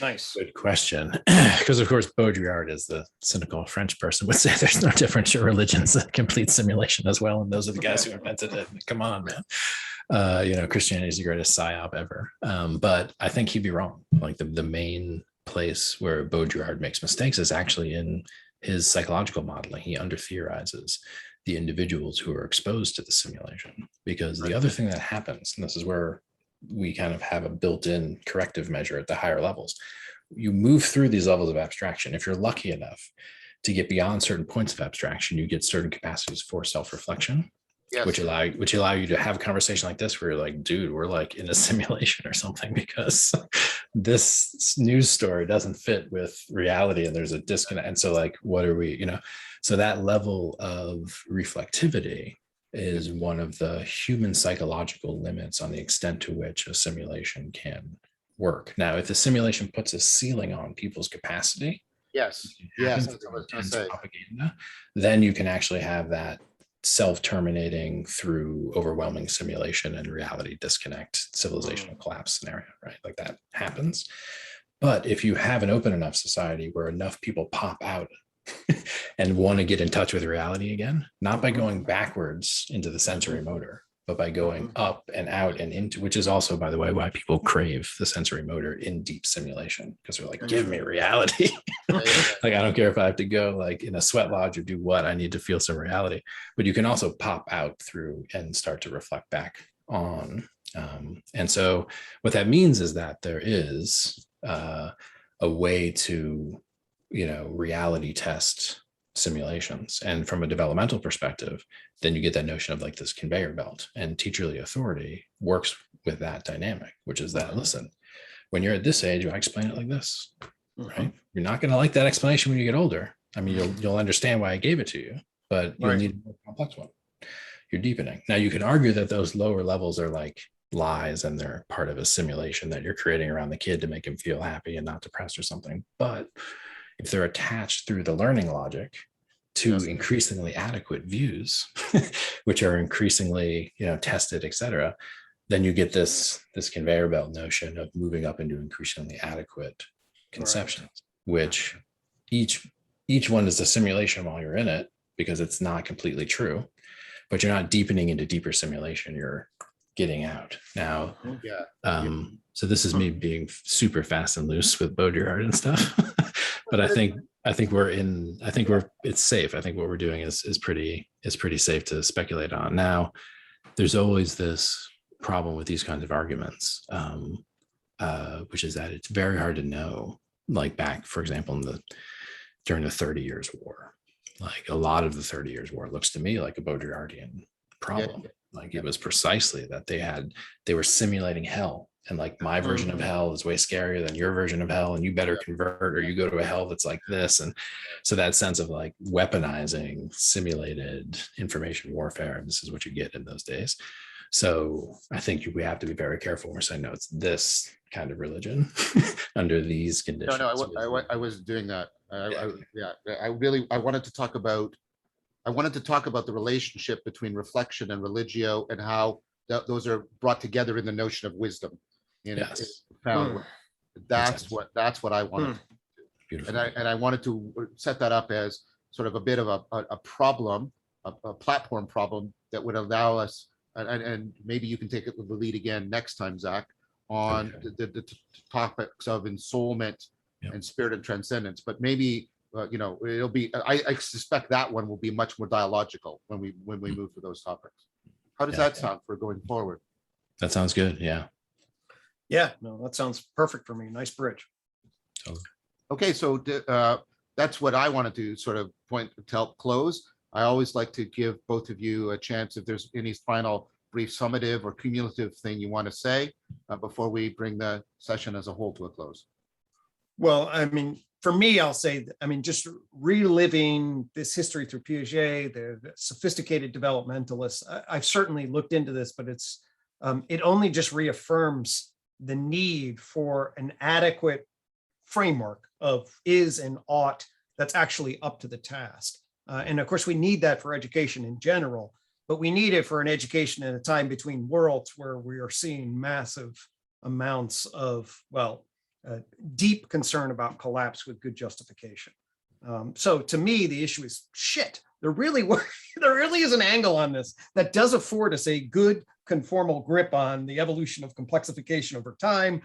nice. Good question. Because of course, Baudrillard, is the cynical French person, would say there's no difference in religions, a complete simulation as well. And those are the guys who invented it. Come on, man. Christianity is the greatest psyop ever. But I think he'd be wrong. Like the main place where Baudrillard makes mistakes is actually in his psychological modeling. He under-theorizes the individuals who are exposed to the simulation. Because the other thing that happens, and this is where we kind of have a built-in corrective measure at the higher levels. You move through these levels of abstraction. If you're lucky enough to get beyond certain points of abstraction, you get certain capacities for self-reflection, which allow you to have a conversation like this where you're like, dude, we're like in a simulation or something because this news story doesn't fit with reality and there's a disconnect. And so like, what are we, so that level of reflectivity is one of the human psychological limits on the extent to which a simulation can work. Now, if the simulation puts a ceiling on people's capacity, propaganda, then you can actually have that self-terminating through overwhelming simulation and reality disconnect, civilizational collapse scenario, right? Like that happens. But if you have an open enough society where enough people pop out and want to get in touch with reality again, not by going backwards into the sensory motor, but by going up and out and into, which is also, by the way, why people crave the sensory motor in deep simulation, because they're like, give me reality. Like, I don't care if I have to go like in a sweat lodge or do what, I need to feel some reality. But you can also pop out through and start to reflect back on. And so what that means is that there is a way to, reality test simulations. And from a developmental perspective, then you get that notion of like this conveyor belt, and teacherly authority works with that dynamic, which is that, listen, when you're at this age, I explain it like this, right? You're not going to like that explanation when you get older. I mean, you'll understand why I gave it to you, but you'll need a more complex one. You're deepening. Now you can argue that those lower levels are like lies and they're part of a simulation that you're creating around the kid to make him feel happy and not depressed or something. But if they're attached through the learning logic to increasingly adequate views, which are increasingly, tested, et cetera, then you get this conveyor belt notion of moving up into increasingly adequate conceptions, which each one is a simulation while you're in it, because it's not completely true, but you're not deepening into deeper simulation. You're getting out now. So this is me being super fast and loose with Baudrillard and stuff. But I think it's safe. I think what we're doing is pretty safe to speculate on. Now, there's always this problem with these kinds of arguments, which is that it's very hard to know, like back, for example, during the 30 Years' War, like a lot of the 30 Years' War looks to me like a Baudrillardian problem. Like it was precisely that they were simulating hell. And like my version of hell is way scarier than your version of hell, and you better convert or you go to a hell that's like this. And so that sense of like weaponizing simulated information warfare, this is what you get in those days. So I think we have to be very careful. We're saying, no, it's this kind of religion under these conditions. No, I was doing that. I wanted to talk about the relationship between reflection and religio, and how those are brought together in the notion of wisdom. That's what I wanted to do. And I wanted to set that up as sort of a bit of a problem, a platform problem that would allow us, and maybe you can take it with the lead again next time, Zach, on the topics of ensoulment and spirit and transcendence. But maybe it'll be, I suspect that one will be much more dialogical when we move to those topics. How does that sound for going forward? That sounds good. Yeah, no, that sounds perfect for me. Nice bridge. Okay, so that's what I wanted to sort of point to help close. I always like to give both of you a chance if there's any final brief summative or cumulative thing you want to say before we bring the session as a whole to a close. Well, I mean, for me, I'll say, just reliving this history through Piaget, the sophisticated developmentalists. I've certainly looked into this, but it only just reaffirms the need for an adequate framework of is and ought that's actually up to the task. And of course, we need that for education in general, but we need it for an education in a time between worlds where we are seeing massive amounts of, deep concern about collapse with good justification. So to me, the issue is shit. There really is an angle on this that does afford us a good conformal grip on the evolution of complexification over time.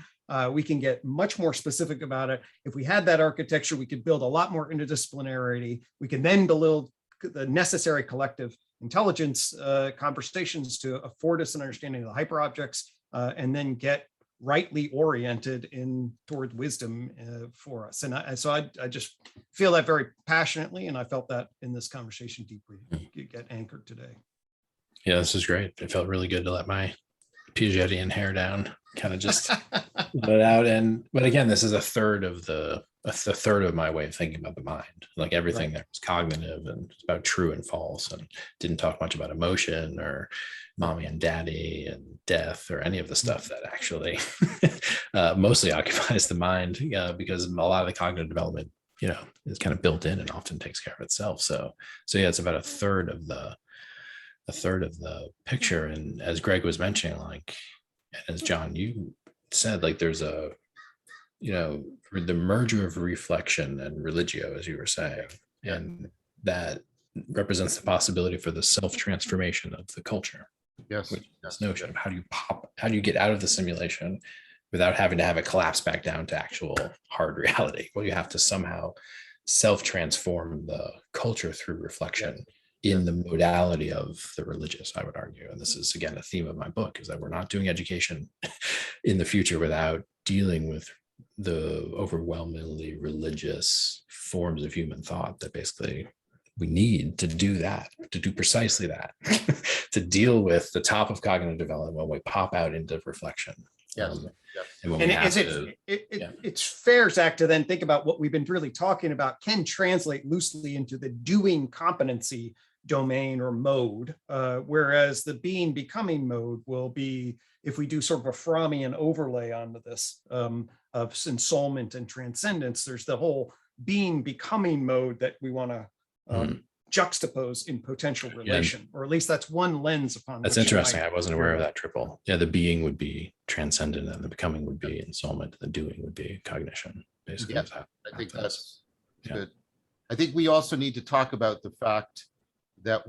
We can get much more specific about it. If we had that architecture, we could build a lot more interdisciplinarity. We can then build the necessary collective intelligence conversations to afford us an understanding of the hyperobjects, and then get rightly oriented toward wisdom for us. And so I just feel that very passionately, and I felt that in this conversation deeply get anchored today. Yeah, this is great. It felt really good to let my Piagetian hair down, kind of just let it out. But again, this is a third of my way of thinking about the mind. Like everything there was cognitive and it's about true and false, and didn't talk much about emotion or mommy and daddy and death or any of the stuff that actually mostly occupies the mind, because a lot of the cognitive development, is kind of built in and often takes care of itself. So yeah, it's about a third of the picture. And as Greg was mentioning, like, and as John, you said, like there's the merger of reflection and religio, as you were saying, and that represents the possibility for the self-transformation of the culture. Yes. This notion of how do you get out of the simulation without having to have it collapse back down to actual hard reality? Well, you have to somehow self-transform the culture through reflection in the modality of the religious, I would argue. And this is, again, a theme of my book, is that we're not doing education in the future without dealing with the overwhelmingly religious forms of human thought that basically we need to do that, to do precisely that, to deal with the top of cognitive development when we pop out into reflection. Yes. And when And we have to, it's fair, Zach, to then think about what we've been really talking about can translate loosely into the doing competency domain or mode, whereas the being becoming mode will be, if we do sort of a Frommian overlay onto this of ensoulment and transcendence, there's the whole being becoming mode that we want to juxtapose in potential relation, or at least that's one lens upon. That's interesting. I wasn't aware of that triple. Yeah, the being would be transcendent, and the becoming would be ensoulment. The doing would be cognition. Basically, Yeah, I think that's good. I think we also need to talk about the fact that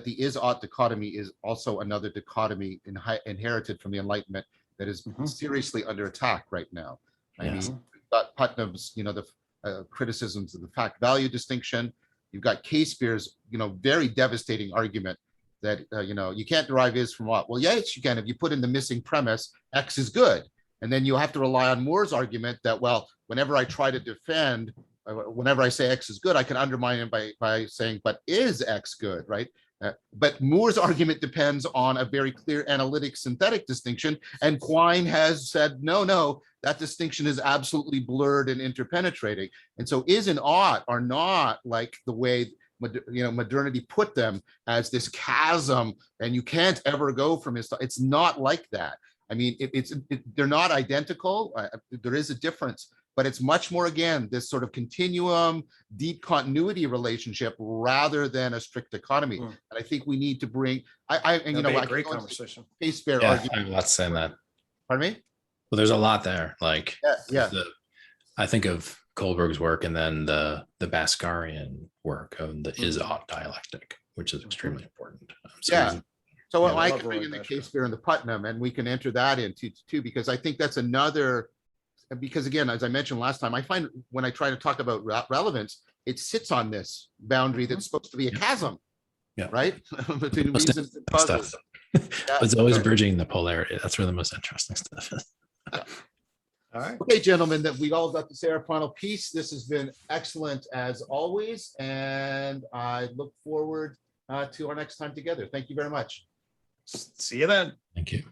the is-ought dichotomy is also another dichotomy inherited from the Enlightenment that is seriously under attack right now. I mean, we've got Putnam's, the criticisms of the fact-value distinction. You've got Casebeer's, very devastating argument that, you can't derive is from what? Well, yes, you can. If you put in the missing premise, X is good. And then you have to rely on Moore's argument that, well, whenever I try to defend, whenever I say X is good, I can undermine it by saying, but is X good, right? But Moore's argument depends on a very clear analytic synthetic distinction. And Quine has said, no, that distinction is absolutely blurred and interpenetrating. And so is and ought are not like the way modernity put them as this chasm, and you can't ever go from his. It's not like that. I mean, they're not identical. There is a difference, but it's much more, again, this sort of continuum, deep continuity relationship rather than a strict dichotomy. And I think we need to bring. Great conversation. Casebeer yeah, argument. I have a lot to say on that. Pardon me? Well, there's a lot there. Like, yeah. I think of Kohlberg's work, and then the Bhaskarian work of the is-ought dialectic, which is extremely important. So I can bring in the Casebeer and the Putnam, and we can enter that into too, because I think that's another. Because again, as I mentioned last time, I find when I try to talk about relevance, it sits on this boundary that's supposed to be a chasm, right? Between reasons and causes. It's always bridging the polarity. That's where the most interesting stuff is. All right. Okay, gentlemen, that we all got to say our final piece. This has been excellent as always, and I look forward to our next time together. Thank you very much. See you then. Thank you.